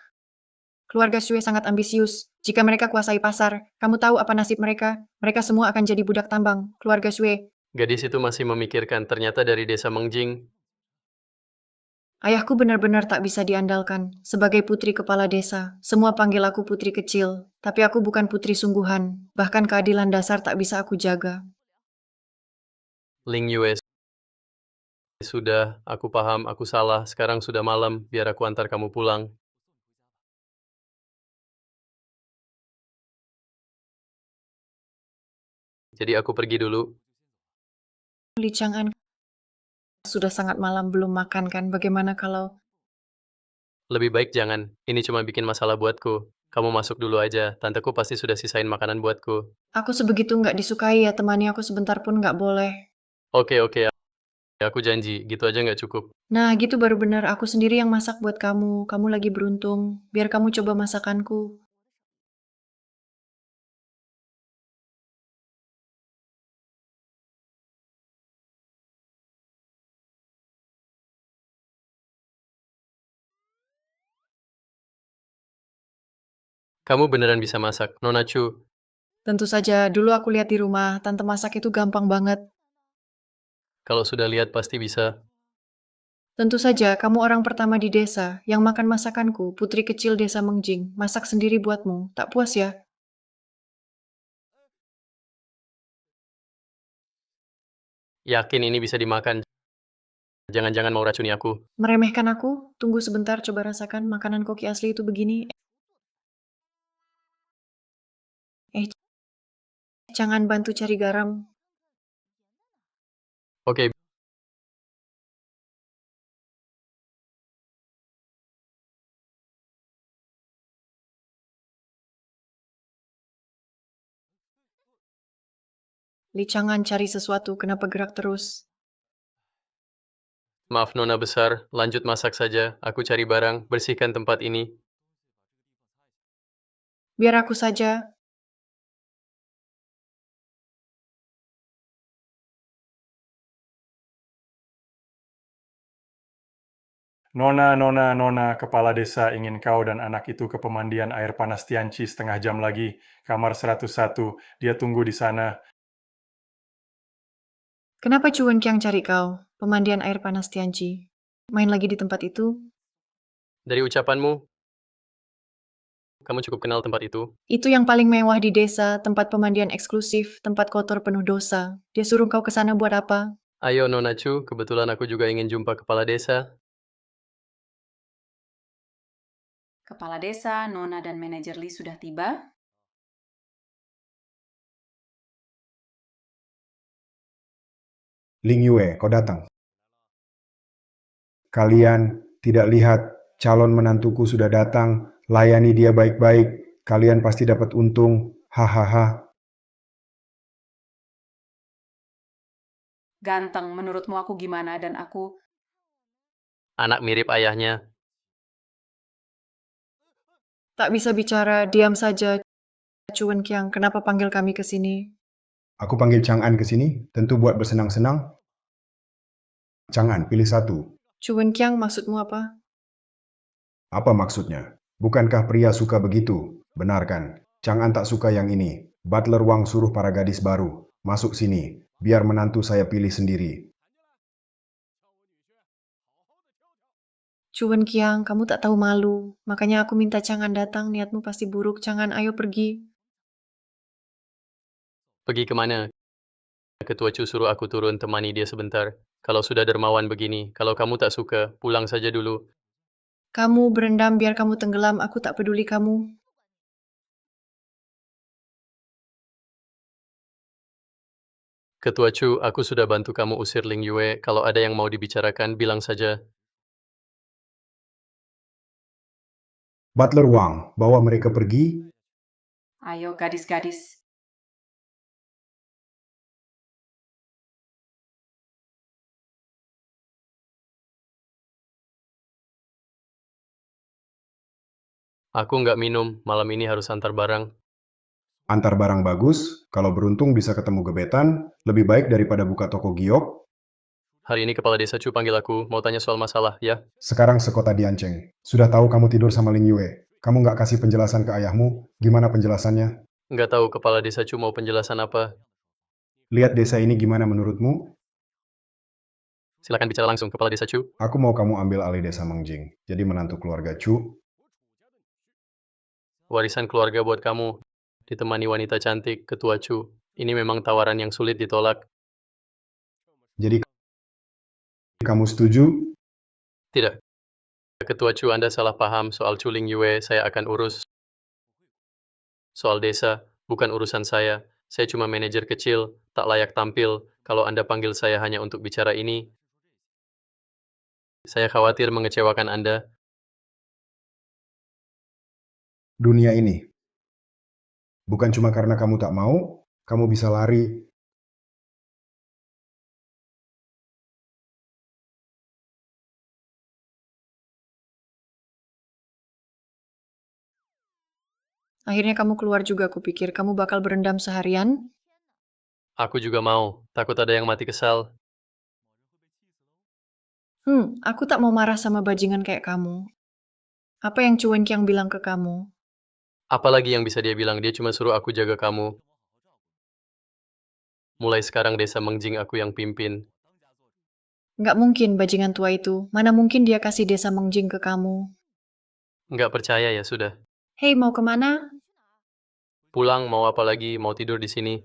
S1: Keluarga Shue sangat ambisius. Jika mereka kuasai pasar, kamu tahu apa nasib mereka? Mereka semua akan jadi budak tambang. Keluarga Shue.
S2: Gadis itu masih memikirkan ternyata dari desa Mengjing.
S1: Ayahku benar-benar tak bisa diandalkan. Sebagai putri kepala desa, semua panggil aku putri kecil. Tapi aku bukan putri sungguhan. Bahkan keadilan dasar tak bisa aku jaga.
S2: Ling Yue, sudah, aku paham, aku salah, sekarang sudah malam, biar aku antar kamu pulang. Jadi aku pergi dulu.
S1: Li Chang'an, sudah sangat malam belum makan kan? Bagaimana kalau...
S2: Lebih baik jangan, ini cuma bikin masalah buatku. Kamu masuk dulu aja, tanteku pasti sudah sisain makanan buatku.
S1: Aku sebegitu nggak disukai ya, temani aku sebentar pun nggak boleh.
S2: Oke, aku janji, gitu aja nggak cukup.
S1: Nah, gitu baru benar. Aku sendiri yang masak buat kamu. Kamu lagi beruntung. Biar kamu coba masakanku.
S2: Kamu beneran bisa masak, Nona Chu.
S1: Tentu saja, dulu aku lihat di rumah, tante masak itu gampang banget.
S2: Kalau sudah lihat pasti bisa.
S1: Tentu saja, kamu orang pertama di desa yang makan masakanku, putri kecil desa Mengjing. Masak sendiri buatmu. Tak puas ya?
S2: Yakin ini bisa dimakan. Jangan-jangan mau racuni aku.
S1: Meremehkan aku? Tunggu sebentar, coba rasakan makanan koki asli itu begini. Jangan bantu cari garam.
S2: Oke,
S1: Li Chang'an cari sesuatu, kenapa gerak terus?
S2: Maaf Nona besar, lanjut masak saja. Aku cari barang, bersihkan tempat ini.
S1: Biar aku saja.
S11: Nona, kepala desa ingin kau dan anak itu ke pemandian air panas Tianchi setengah jam lagi. Kamar 101, dia tunggu di sana.
S1: Kenapa Cuan Kiang cari kau? Pemandian air panas Tianchi. Main lagi di tempat itu?
S2: Dari ucapanmu, kamu cukup kenal tempat itu.
S1: Itu yang paling mewah di desa, tempat pemandian eksklusif, tempat kotor penuh dosa. Dia suruh kau ke sana buat apa?
S2: Ayo Nona Chu, kebetulan aku juga ingin jumpa kepala desa.
S10: Kepala desa, Nona dan manajer Lee sudah tiba.
S14: Ling Yue, kau datang. Kalian tidak lihat calon menantuku sudah datang, layani dia baik-baik, kalian pasti dapat untung, hahaha.
S10: Ganteng, menurutmu aku gimana dan aku...
S2: Anak mirip ayahnya.
S1: Tak bisa bicara, diam saja. Cuan Kiang, kenapa panggil kami ke sini?
S14: Aku panggil Chang'an ke sini, tentu buat bersenang-senang. Chang'an, pilih satu.
S1: Cuan Kiang, maksudmu apa?
S14: Apa maksudnya? Bukankah pria suka begitu? Benar kan? Chang'an tak suka yang ini. Butler Wang suruh para gadis baru. Masuk sini, biar menantu saya pilih sendiri.
S1: Cuan Kiang, kamu tak tahu malu. Makanya aku minta Chang'an datang, niatmu pasti buruk. Chang'an, ayo pergi.
S2: Pergi kemana? Ketua Chu suruh aku turun temani dia sebentar. Kalau sudah dermawan begini, kalau kamu tak suka, pulang saja dulu.
S1: Kamu berendam biar kamu tenggelam, aku tak peduli kamu.
S2: Ketua Chu, aku sudah bantu kamu usir Ling Yue. Kalau ada yang mau dibicarakan, bilang saja.
S14: Butler Wang, bawa mereka pergi.
S10: Ayo gadis-gadis.
S2: Aku nggak minum, malam ini harus antar barang.
S14: Antar barang bagus, kalau beruntung bisa ketemu gebetan, lebih baik daripada buka toko giok.
S2: Hari ini kepala desa Chu panggil aku, mau tanya soal masalah, ya?
S14: Sekarang sekota Dianceng. Sudah tahu kamu tidur sama Ling Yue. Kamu nggak kasih penjelasan ke ayahmu? Gimana penjelasannya?
S2: Nggak tahu kepala desa Chu mau penjelasan apa.
S14: Lihat desa ini gimana menurutmu?
S2: Silakan bicara langsung, kepala desa Chu.
S14: Aku mau kamu ambil alih desa Mengjing. Jadi menantu keluarga Chu.
S2: Warisan keluarga buat kamu. Ditemani wanita cantik, ketua Chu. Ini memang tawaran yang sulit ditolak.
S14: Jadi kamu setuju?
S2: Tidak. Ketua Chu, Anda salah paham soal Chu Ling Yue, saya akan urus. Soal desa, bukan urusan saya. Saya cuma manajer kecil, tak layak tampil. Kalau Anda panggil saya hanya untuk bicara ini, saya khawatir mengecewakan Anda.
S14: Dunia ini. Bukan cuma karena kamu tak mau, kamu bisa lari.
S1: Akhirnya kamu keluar juga, kupikir kamu bakal berendam seharian.
S2: Aku juga mau, takut ada yang mati kesal.
S1: Aku tak mau marah sama bajingan kayak kamu. Apa yang Cuan Kiang bilang ke kamu?
S2: Apalagi yang bisa dia bilang, dia cuma suruh aku jaga kamu. Mulai sekarang desa Mengjing aku yang pimpin.
S1: Nggak mungkin bajingan tua itu. Mana mungkin dia kasih desa Mengjing ke kamu?
S2: Nggak percaya ya sudah.
S1: Hei, mau kemana?
S2: Pulang mau apa lagi, mau tidur di sini.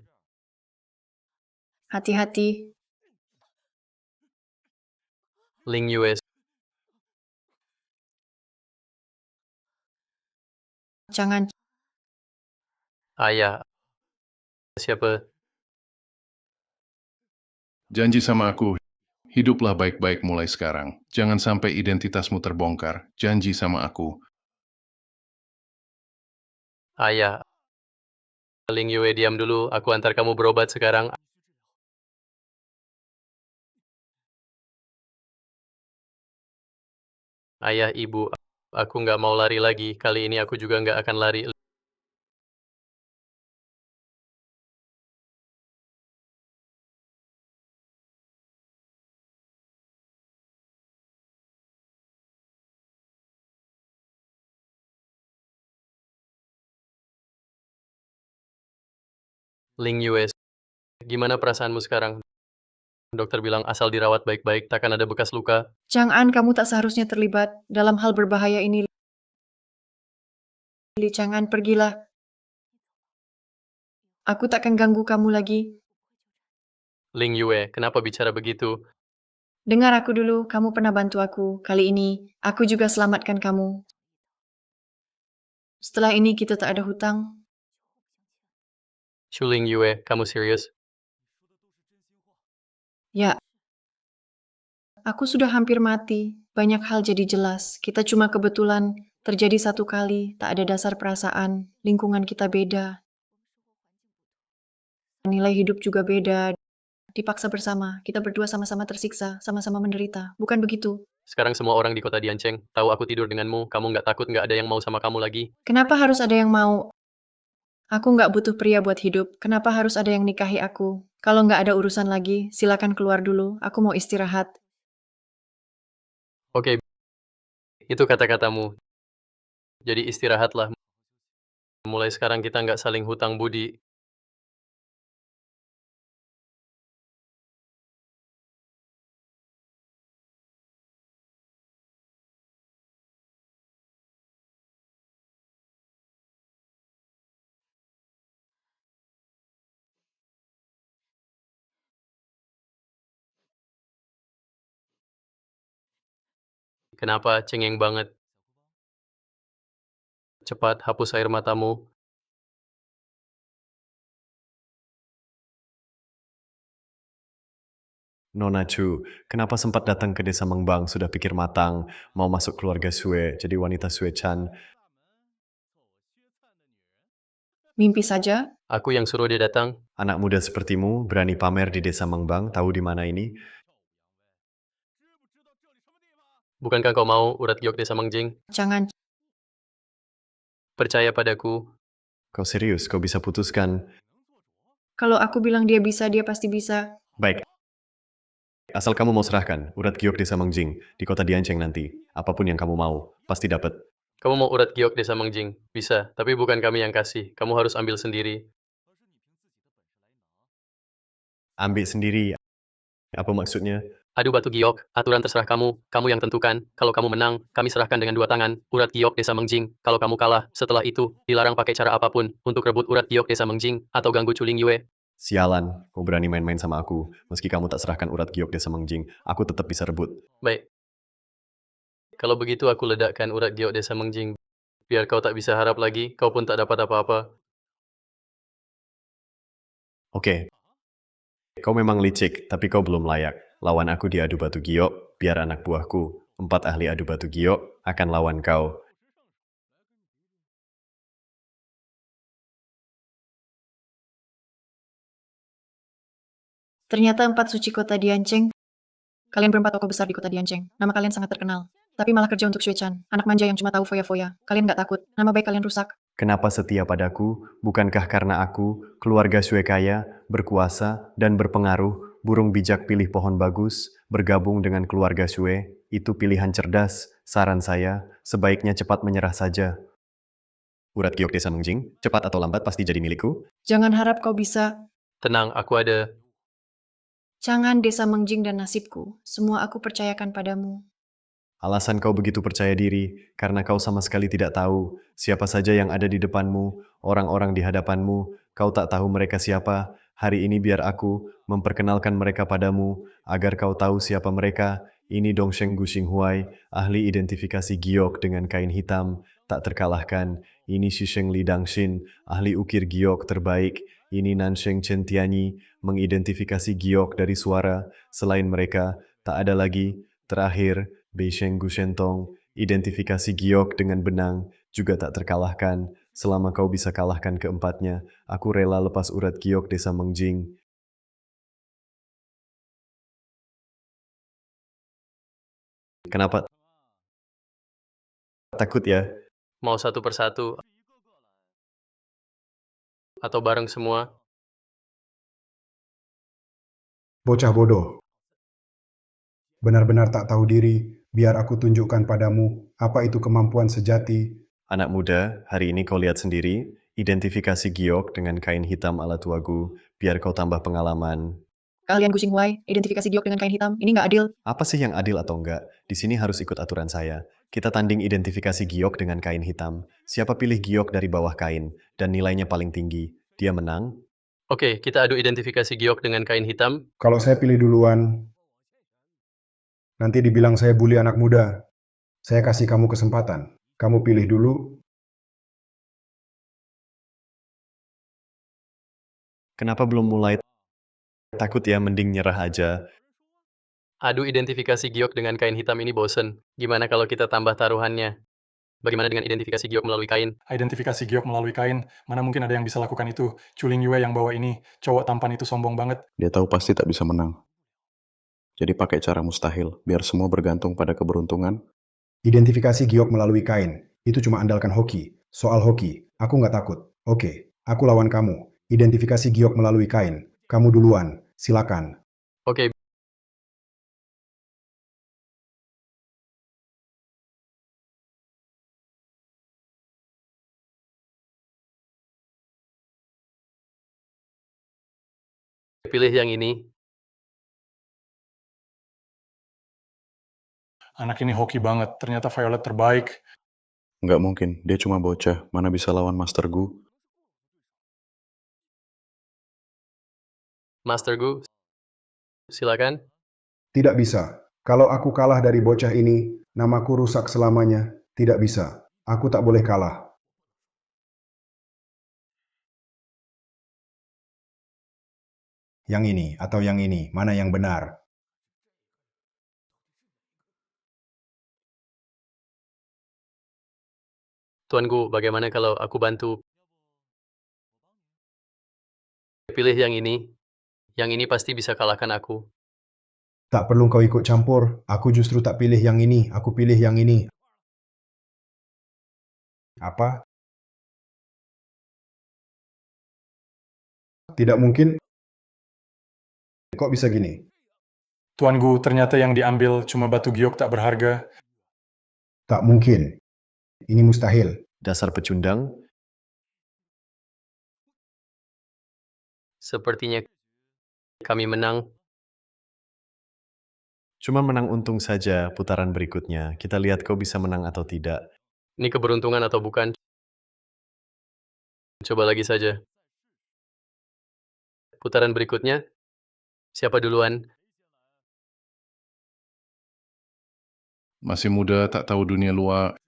S1: Hati-hati.
S2: Ling Yue.
S1: Jangan.
S2: Ayah. Siapa?
S5: Janji sama aku, hiduplah baik-baik mulai sekarang. Jangan sampai identitasmu terbongkar. Janji sama aku.
S2: Ayah. Ling Yue, diam dulu. Aku antar kamu berobat sekarang. Ayah, ibu, aku nggak mau lari lagi. Kali ini aku juga nggak akan lari. Ling Yue, gimana perasaanmu sekarang? Dokter bilang asal dirawat baik-baik, takkan ada bekas luka.
S1: Chang'an, kamu tak seharusnya terlibat dalam hal berbahaya ini. Li Chang'an, pergilah. Aku takkan ganggu kamu lagi.
S2: Ling Yue, kenapa bicara begitu?
S1: Dengar aku dulu, kamu pernah bantu aku. Kali ini, aku juga selamatkan kamu. Setelah ini kita tak ada hutang.
S2: Shu Ling Yue, kamu serius?
S1: Ya, aku sudah hampir mati. Banyak hal jadi jelas. Kita cuma kebetulan terjadi satu kali. Tak ada dasar perasaan. Lingkungan kita beda. Nilai hidup juga beda. Dipaksa bersama. Kita berdua sama-sama tersiksa. Sama-sama menderita. Bukan begitu?
S2: Sekarang semua orang di kota Diancheng tahu aku tidur denganmu. Kamu nggak takut nggak ada yang mau sama kamu lagi?
S1: Kenapa harus ada yang mau? Aku nggak butuh pria buat hidup. Kenapa harus ada yang nikahi aku? Kalau nggak ada urusan lagi, silakan keluar dulu. Aku mau istirahat.
S2: Oke, itu kata-katamu. Jadi istirahatlah. Mulai sekarang kita nggak saling hutang budi. Kenapa cengeng banget? Cepat hapus air matamu.
S9: Nona Chu, kenapa sempat datang ke desa Mengbang sudah pikir matang, mau masuk keluarga Sue, jadi wanita Sue Chan.
S1: Mimpi saja?
S2: Aku yang suruh dia datang.
S9: Anak muda sepertimu berani pamer di desa Mengbang, tahu di mana ini?
S2: Bukankah kau mau urat giok desa Mengjing?
S1: Jangan.
S2: Percaya padaku.
S9: Kau serius, kau bisa putuskan.
S1: Kalau aku bilang dia bisa, dia pasti bisa.
S9: Baik. Asal kamu mau serahkan urat giok desa Mengjing di kota Diancheng nanti. Apapun yang kamu mau, pasti dapat.
S2: Kamu mau urat giok desa Mengjing? Bisa, tapi bukan kami yang kasih. Kamu harus ambil sendiri.
S9: Ambil sendiri. Apa maksudnya?
S2: Adu batu giok, aturan terserah kamu. Kamu yang tentukan. Kalau kamu menang, kami serahkan dengan 2 tangan. Urat giok desa Mengjing. Kalau kamu kalah, setelah itu, dilarang pakai cara apapun untuk rebut urat giok desa Mengjing atau ganggu Chuling Yue.
S9: Sialan, kau berani main-main sama aku. Meski kamu tak serahkan urat giok desa Mengjing, aku tetap bisa rebut.
S2: Baik. Kalau begitu aku ledakkan urat giok desa Mengjing. Biar kau tak bisa harap lagi, kau pun tak dapat apa-apa.
S9: Oke. Kau memang licik, tapi kau belum layak. Lawan aku di adu batu giok, biar anak buahku, 4 ahli adu batu giok, akan lawan kau.
S1: Ternyata 4 suci kota Diancheng. Kalian berempat tokoh besar di kota Diancheng. Nama kalian sangat terkenal. Tapi malah kerja untuk Shui Chan. Anak manja yang cuma tahu foya-foya. Kalian nggak takut. Nama baik kalian rusak.
S9: Kenapa setia padaku? Bukankah karena aku, keluarga Sue kaya, berkuasa, dan berpengaruh, burung bijak pilih pohon bagus, bergabung dengan keluarga Sue, itu pilihan cerdas. Saran saya, sebaiknya cepat menyerah saja. Urat giok desa Mengjing, cepat atau lambat pasti jadi milikku.
S1: Jangan harap kau bisa.
S2: Tenang, aku ada.
S1: Jangan desa Mengjing dan nasibku. Semua aku percayakan padamu.
S9: Alasan kau begitu percaya diri, karena kau sama sekali tidak tahu siapa saja yang ada di depanmu, orang-orang di hadapanmu, kau tak tahu mereka siapa. Hari ini biar aku memperkenalkan mereka padamu, agar kau tahu siapa mereka. Ini Dongsheng Guxing Huai, ahli identifikasi giok dengan kain hitam, tak terkalahkan. Ini Shisheng Li Dangshin, ahli ukir giok terbaik. Ini Nansheng Chen Tianyi, mengidentifikasi giok dari suara. Selain mereka, tak ada lagi. Terakhir, Beisheng Gushentong, identifikasi giok dengan benang, juga tak terkalahkan. Selama kau bisa kalahkan keempatnya, aku rela lepas urat giok desa Mengjing. Kenapa? takut ya.
S2: Mau satu persatu atau bareng semua?
S14: Bocah bodoh, benar-benar tak tahu diri, biar aku tunjukkan padamu apa itu kemampuan sejati.
S9: Anak muda, hari ini kau lihat sendiri, identifikasi giok dengan kain hitam ala tuagu, biar kau tambah pengalaman.
S1: Kalian Guxing Huai, identifikasi giok dengan kain hitam, ini nggak adil.
S9: Apa sih yang adil atau enggak? Di sini harus ikut aturan saya. Kita tanding identifikasi giok dengan kain hitam. Siapa pilih giok dari bawah kain, dan nilainya paling tinggi, dia menang.
S2: Oke, kita adu identifikasi giok dengan kain hitam.
S14: Kalau saya pilih duluan, nanti dibilang saya bully anak muda. Saya kasih kamu kesempatan. Kamu pilih dulu.
S9: Kenapa belum mulai? Takut ya, mending nyerah aja.
S2: Adu identifikasi giok dengan kain hitam ini bosen. Gimana kalau kita tambah taruhannya? Bagaimana dengan identifikasi giok melalui kain?
S11: Identifikasi giok melalui kain, mana mungkin ada yang bisa lakukan itu. Chuling Yue yang bawa ini, cowok tampan itu sombong banget.
S4: Dia tahu pasti tak bisa menang. Jadi pakai cara mustahil, biar semua bergantung pada keberuntungan.
S14: Identifikasi giok melalui kain. Itu cuma andalkan hoki. Soal hoki, aku nggak takut. Oke, aku lawan kamu. Identifikasi giok melalui kain. Kamu duluan. Silakan.
S2: Oke, pilih yang ini.
S11: Anak ini hoki banget, ternyata Violet terbaik.
S4: Nggak mungkin, dia cuma bocah, mana bisa lawan Master Gu.
S2: Master Gu, silakan.
S14: Tidak bisa. Kalau aku kalah dari bocah ini, namaku rusak selamanya. Tidak bisa. Aku tak boleh kalah. Yang ini atau yang ini, mana yang benar?
S2: Tuan Gu, bagaimana kalau aku bantu? Pilih yang ini. Yang ini pasti bisa kalahkan aku.
S14: Tak perlu kau ikut campur. Aku justru tak pilih yang ini. Aku pilih yang ini. Apa? Tidak mungkin. Kok bisa gini?
S11: Tuan Gu, ternyata yang diambil cuma batu giok tak berharga.
S14: Tak mungkin. Ini mustahil.
S9: Dasar pecundang.
S2: Sepertinya kami menang.
S9: Cuma menang untung saja putaran berikutnya. Kita lihat kau bisa menang atau tidak.
S2: Ini keberuntungan atau bukan? Coba lagi saja. Putaran berikutnya, siapa duluan?
S5: Masih muda, tak tahu dunia luar.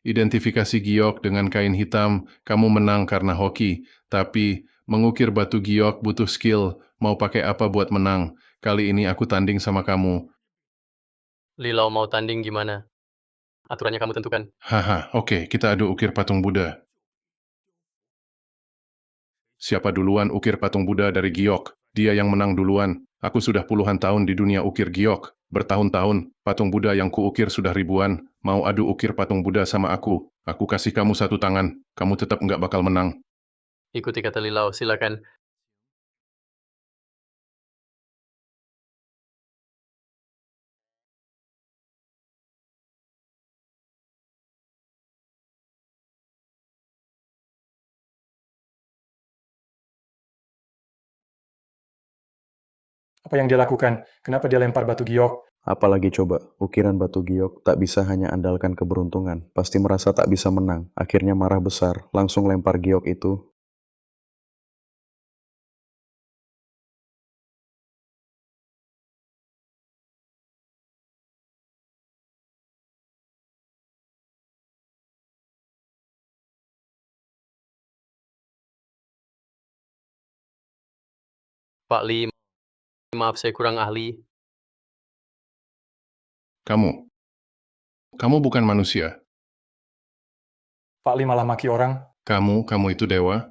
S5: Identifikasi giok dengan kain hitam, kamu menang karena hoki. Tapi, mengukir batu giok butuh skill. Mau pakai apa buat menang? Kali ini aku tanding sama kamu.
S2: Lilau mau tanding gimana? Aturannya kamu tentukan.
S5: Haha, oke, kita adu ukir patung Buddha. Siapa duluan ukir patung Buddha dari giok? Dia yang menang duluan. Aku sudah puluhan tahun di dunia ukir giok. Bertahun-tahun, patung Buddha yang kuukir sudah ribuan. Mau adu ukir patung Buddha sama aku? Aku kasih kamu satu tangan. Kamu tetap nggak bakal menang.
S2: Ikuti kata Lilau, silakan.
S11: Apa yang dia lakukan? Kenapa dia lempar batu giok?
S4: Apalagi coba, ukiran batu giok tak bisa hanya andalkan keberuntungan. Pasti merasa tak bisa menang, akhirnya marah besar, langsung lempar giok itu.
S2: Pak Li, maaf saya kurang ahli.
S5: Kamu bukan manusia.
S11: Pak Li malah maki orang.
S5: Kamu itu dewa.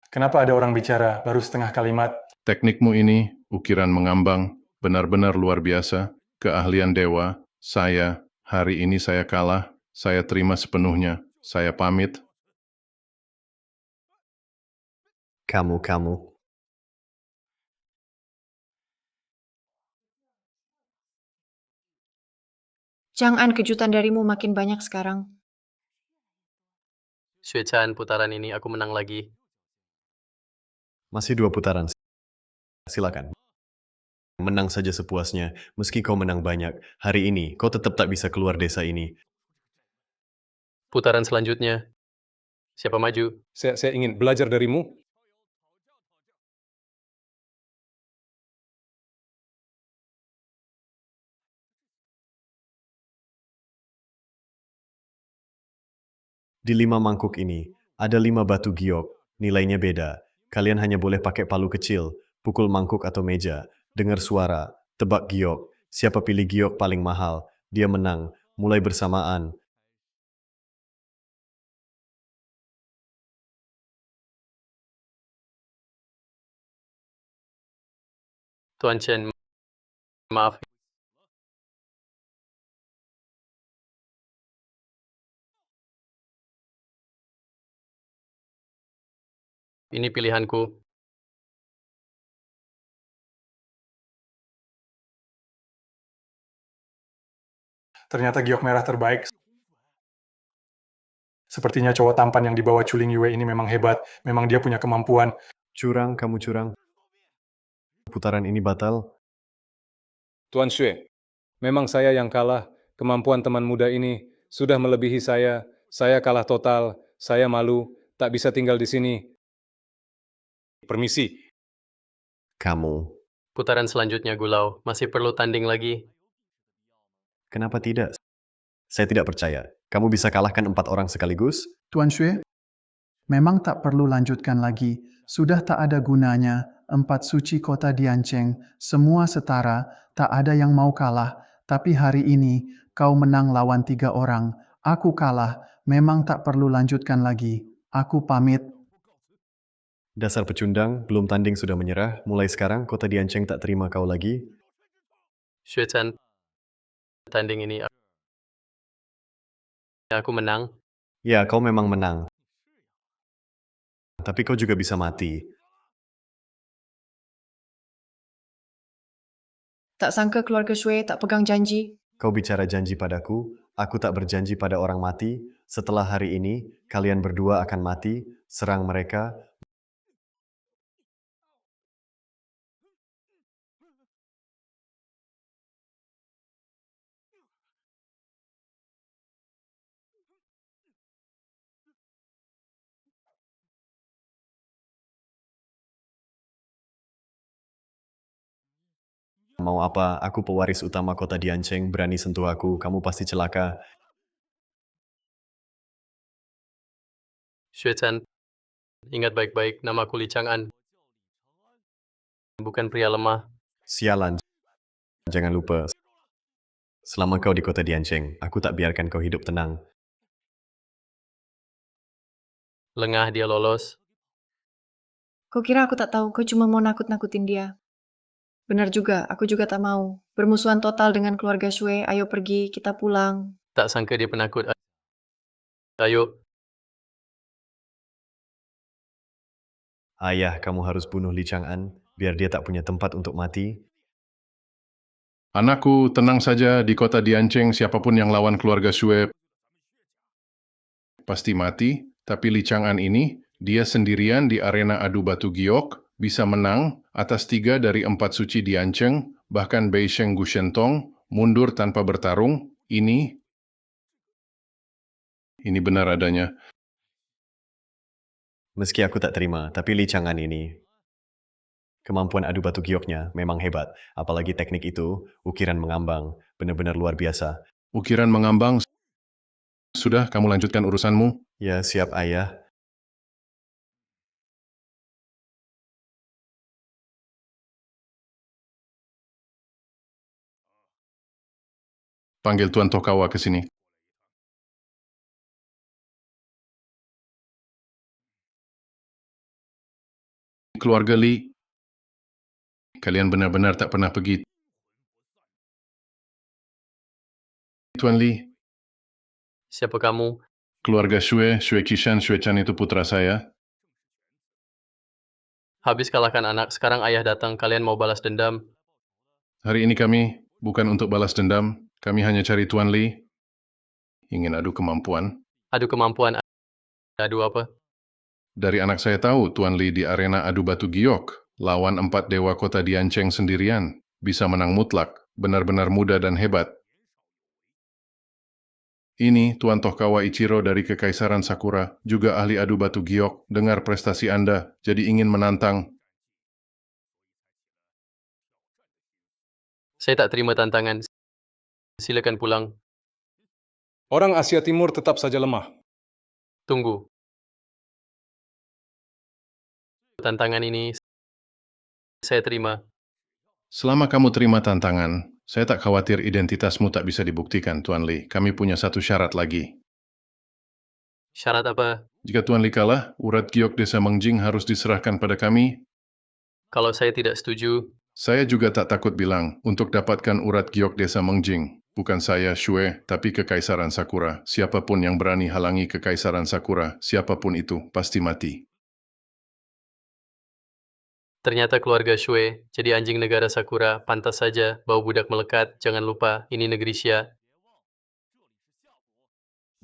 S11: Kenapa ada orang bicara baru setengah kalimat?
S5: Teknikmu ini, ukiran mengambang, benar-benar luar biasa. keahlian dewa, hari ini saya kalah, saya terima sepenuhnya, saya pamit.
S9: Kamu.
S1: Chang'an, kejutan darimu makin banyak sekarang.
S2: Xue-chan, putaran ini aku menang lagi.
S9: Masih 2 putaran. Silakan. Menang saja sepuasnya, meski kau menang banyak. Hari ini, kau tetap tak bisa keluar desa ini.
S2: Putaran selanjutnya. Siapa maju?
S12: Saya ingin belajar darimu.
S9: Di 5 mangkuk ini, ada 5 batu giok, nilainya beda. Kalian hanya boleh pakai palu kecil, pukul mangkuk atau meja, dengar suara, tebak giok. Siapa pilih giok paling mahal, dia menang, mulai bersamaan.
S2: Tuan Chen, maaf. Ini pilihanku.
S11: Ternyata giok merah terbaik. Sepertinya cowok tampan yang dibawa Chuling Yue ini memang hebat. Memang dia punya kemampuan.
S9: Curang, kamu curang. Putaran ini batal.
S12: Tuan Xue, memang saya yang kalah. Kemampuan teman muda ini sudah melebihi saya. Saya kalah total. Saya malu. Tak bisa tinggal di sini. Permisi.
S9: Kamu.
S2: Putaran selanjutnya, Gulau. Masih perlu tanding lagi.
S9: Kenapa tidak? Saya tidak percaya. Kamu bisa kalahkan 4 orang sekaligus?
S8: Tuan Xue, memang tak perlu lanjutkan lagi. Sudah tak ada gunanya. 4 suci kota Dianceng, semua setara, tak ada yang mau kalah. Tapi hari ini, kau menang lawan 3 orang. Aku kalah, memang tak perlu lanjutkan lagi. Aku pamit.
S9: Dasar pecundang, belum tanding sudah menyerah. Mulai sekarang, kota Dianceng tak terima kau lagi.
S2: Xue-chan, tanding ini aku menang.
S9: Ya, kau memang menang. Tapi kau juga bisa mati.
S1: Tak sangka keluarga Xue tak pegang janji.
S9: Kau bicara janji padaku, aku tak berjanji pada orang mati. Setelah hari ini, kalian berdua akan mati. Serang mereka. Mau apa? Aku pewaris utama kota Dianceng, berani sentuh aku, kamu pasti celaka.
S2: Xue-chan, ingat baik-baik, namaku Li Chang'an. Bukan pria lemah.
S9: Sialan, jangan lupa. Selama kau di kota Dianceng, aku tak biarkan kau hidup tenang.
S2: Lengah dia lolos.
S1: Kau kira aku tak tahu, kau cuma mau nakut-nakutin dia. Benar juga, aku juga tak mau. Bermusuhan total dengan keluarga Xue, ayo pergi, kita pulang.
S2: Tak sangka dia penakut. Ayo,
S9: Ayah, kamu harus bunuh Li Chang'an, biar dia tak punya tempat untuk mati.
S5: Anakku, tenang saja, di kota Dianceng siapapun yang lawan keluarga Xue pasti mati, tapi Li Chang'an ini, dia sendirian di arena adu batu giok, bisa menang atas 3 dari 4 suci Dianceng, bahkan Bei Sheng Gushentong, mundur tanpa bertarung, ini benar adanya.
S9: Meski aku tak terima, tapi Li Chang'an ini, kemampuan adu batu gioknya memang hebat. Apalagi teknik itu, ukiran mengambang, benar-benar luar biasa.
S5: Ukiran mengambang, sudah kamu lanjutkan urusanmu?
S9: Ya, siap ayah.
S5: Panggil Tuan Tokawa ke sini. Keluarga Li, kalian benar-benar tak pernah pergi Tuan Li.
S2: Siapa kamu?
S5: Keluarga Shue, Shue Qishan, Shue Chan itu putra saya.
S2: Habis kalahkan anak, sekarang ayah datang, kalian mau balas dendam.
S5: Hari ini kami bukan untuk balas dendam, kami hanya cari Tuan Li. Ingin adu kemampuan.
S2: Adu kemampuan, adu apa?
S5: Dari anak saya tahu Tuan Li di arena adu batu giok, lawan 4 dewa kota Diancheng sendirian, bisa menang mutlak, benar-benar muda dan hebat. Ini Tuan Tohkawa Ichiro dari Kekaisaran Sakura, juga ahli adu batu giok, dengar prestasi Anda, jadi ingin menantang.
S2: Saya tak terima tantangan. Silakan pulang.
S12: Orang Asia Timur tetap saja lemah.
S2: Tunggu. Tantangan ini saya terima.
S5: Selama kamu terima tantangan, saya tak khawatir identitasmu tak bisa dibuktikan, Tuan Li. Kami punya satu syarat lagi.
S2: Syarat apa?
S5: Jika Tuan Li kalah, urat giok desa Mengjing harus diserahkan pada kami.
S2: Kalau saya tidak setuju,
S5: Saya juga tak takut bilang, untuk dapatkan urat giok desa Mengjing, bukan saya Shue, tapi Kekaisaran Sakura. Siapapun yang berani halangi Kekaisaran Sakura, siapapun itu, pasti mati.
S2: ternyata keluarga Shue, jadi anjing negara Sakura, pantas saja, bau budak melekat, jangan lupa, ini negeri Xia.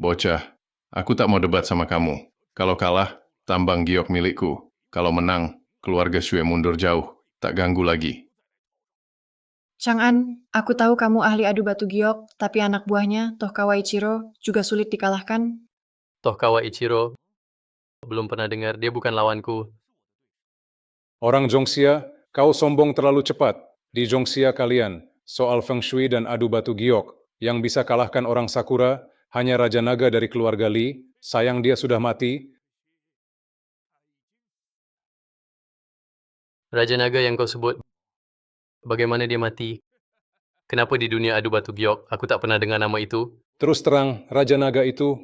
S5: Bocah, aku tak mau debat sama kamu. Kalau kalah, tambang giok milikku. Kalau menang, keluarga Shue mundur jauh. Tak ganggu lagi.
S1: Chang'an, aku tahu kamu ahli adu batu giok, tapi anak buahnya, Tohkawa Ichiro, juga sulit dikalahkan.
S2: Tohkawa Ichiro, belum pernah dengar, dia bukan lawanku.
S12: Orang Zhongxia, kau sombong terlalu cepat. Di Zhongxia kalian, soal Feng Shui dan adu batu giok, yang bisa kalahkan orang Sakura, hanya Raja Naga dari keluarga Li, sayang dia sudah mati.
S2: Raja Naga yang kau sebut, bagaimana dia mati? Kenapa di dunia adu batu giok, aku tak pernah dengar nama itu?
S12: Terus terang, Raja Naga itu,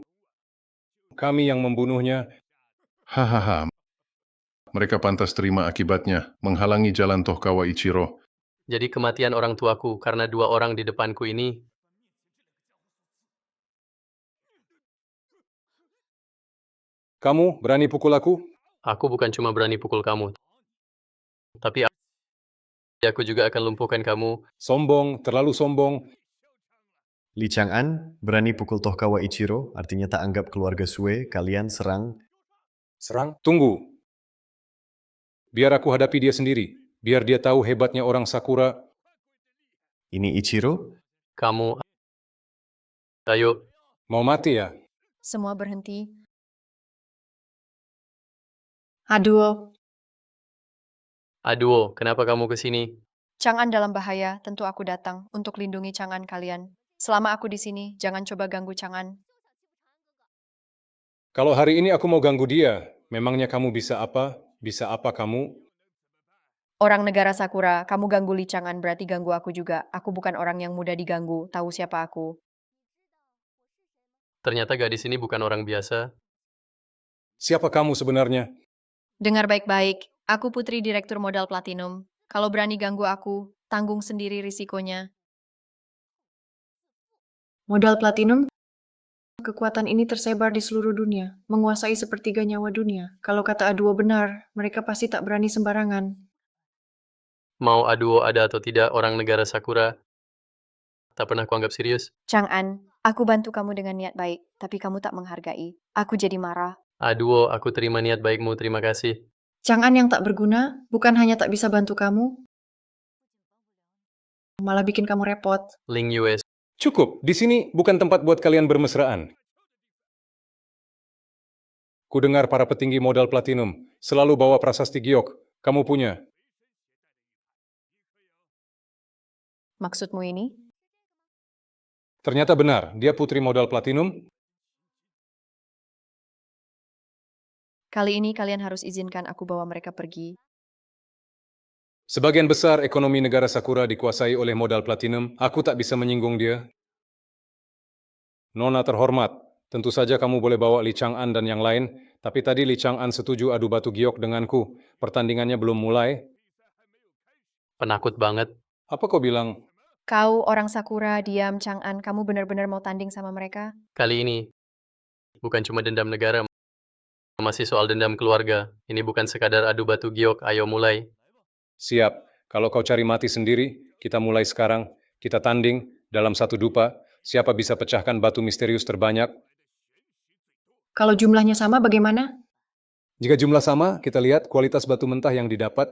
S12: kami yang membunuhnya.
S5: Hahaha. Mereka pantas terima akibatnya, menghalangi jalan Tohkawa Ichiro.
S2: Jadi kematian orang tuaku karena 2 orang di depanku ini.
S12: Kamu berani pukul aku?
S2: Aku bukan cuma berani pukul kamu, tapi aku juga akan lumpuhkan kamu.
S12: Sombong, terlalu sombong.
S9: Li Chang'an berani pukul Tohkawa Ichiro, artinya tak anggap keluarga Sue, kalian serang.
S12: Serang? Tunggu. Biar aku hadapi dia sendiri. Biar dia tahu hebatnya orang Sakura.
S9: Ini Ichiro?
S2: Kamu, ayo.
S12: Mau mati ya?
S13: Semua berhenti.
S1: Aduh,
S2: Aduh, kenapa kamu ke sini?
S13: Chang'an dalam bahaya, tentu aku datang untuk lindungi Chang'an kalian. Selama aku di sini, jangan coba ganggu Chang'an.
S12: Kalau hari ini aku mau ganggu dia, memangnya kamu bisa apa? Bisa apa kamu?
S13: Orang negara Sakura, kamu ganggu Li Chang'an berarti ganggu aku juga. Aku bukan orang yang mudah diganggu, tahu siapa aku.
S2: Ternyata gadis ini bukan orang biasa.
S12: Siapa kamu sebenarnya?
S13: Dengar baik-baik, aku putri direktur modal platinum. Kalau berani ganggu aku, tanggung sendiri risikonya.
S1: modal platinum? Kekuatan ini tersebar di seluruh dunia, menguasai sepertiga nyawa dunia. Kalau kata Aduo benar, mereka pasti tak berani sembarangan.
S2: Mau Aduo ada atau tidak orang negara Sakura, tak pernah kuanggap serius.
S13: Chang'an, aku bantu kamu dengan niat baik, tapi kamu tak menghargai. Aku jadi marah.
S2: Aduo, aku terima niat baikmu, terima kasih.
S1: Chang'an yang tak berguna, bukan hanya tak bisa bantu kamu, malah bikin kamu repot.
S2: Ling Yue,
S12: Cukup, di sini bukan tempat buat kalian bermesraan. Ku dengar para petinggi modal platinum selalu bawa prasasti giok. Kamu punya.
S13: Maksudmu ini?
S12: Ternyata benar, dia putri modal platinum.
S13: Kali ini kalian harus izinkan aku bawa mereka pergi.
S12: Sebagian besar ekonomi negara Sakura dikuasai oleh modal platinum. Aku tak bisa menyinggung dia. Nona terhormat, tentu saja kamu boleh bawa Li Chang'an dan yang lain, tapi tadi Li Chang'an setuju adu batu giok denganku. Pertandingannya belum mulai.
S2: penakut banget.
S12: Apa kau bilang?
S13: Kau orang Sakura, diam, Chang'an. Kamu benar-benar mau tanding sama mereka?
S2: Kali ini, bukan cuma dendam negara, masih soal dendam keluarga. Ini bukan sekadar adu batu giok, ayo mulai.
S12: Siap. Kalau kau cari mati sendiri, kita mulai sekarang. Kita tanding dalam satu dupa. Siapa bisa pecahkan batu misterius terbanyak?
S1: Kalau jumlahnya sama bagaimana?
S12: Jika jumlah sama, kita lihat kualitas batu mentah yang didapat.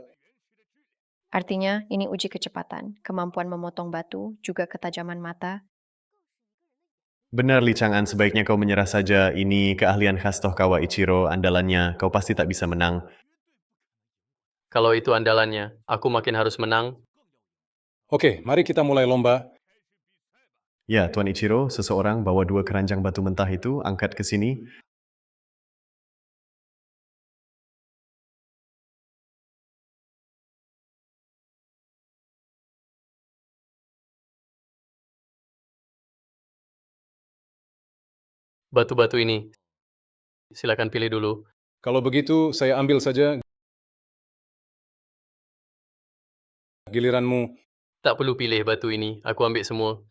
S13: Artinya, ini uji kecepatan, kemampuan memotong batu, juga ketajaman mata.
S9: Benar Li Chang'an, sebaiknya kau menyerah saja. Ini keahlian khas Tohkawa Ichiro, andalannya. Kau pasti tak bisa menang.
S2: Kalau itu andalannya, aku makin harus menang.
S12: Oke, mari kita mulai lomba.
S9: Ya, Tuan Ichiro, seseorang bawa 2 keranjang batu mentah itu, angkat ke sini.
S2: Batu-batu ini, silakan pilih dulu.
S12: Kalau begitu, saya ambil saja. Giliranmu.
S2: Tak perlu pilih batu ini, aku ambil semua.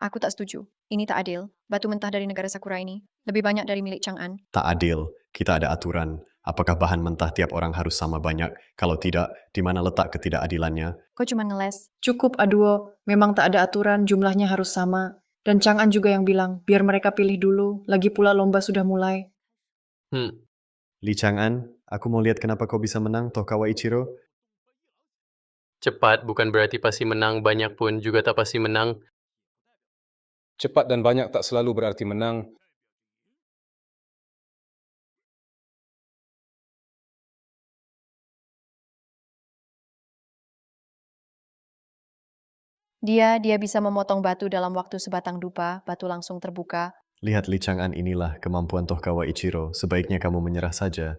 S13: Aku tak setuju. Ini tak adil. Batu mentah dari negara Sakura ini lebih banyak dari milik Chang'an.
S9: Tak adil, kita ada aturan. Apakah bahan mentah tiap orang harus sama banyak? Kalau tidak, di mana letak ketidakadilannya?
S13: Kau cuma ngeles.
S1: Cukup, Aduo. Memang tak ada aturan, jumlahnya harus sama. Dan Chang'an juga yang bilang, biar mereka pilih dulu. Lagi pula lomba sudah mulai.
S9: Li Chang'an, aku mau lihat kenapa kau bisa menang, Tohkawa Ichiro.
S2: Cepat bukan berarti pasti menang, banyak pun juga tak pasti menang.
S12: Cepat dan banyak tak selalu berarti menang.
S13: Dia bisa memotong batu dalam waktu sebatang dupa, batu langsung terbuka.
S9: Lihat Li Chang'an, inilah kemampuan Tohkawa Ichiro. Sebaiknya kamu menyerah saja.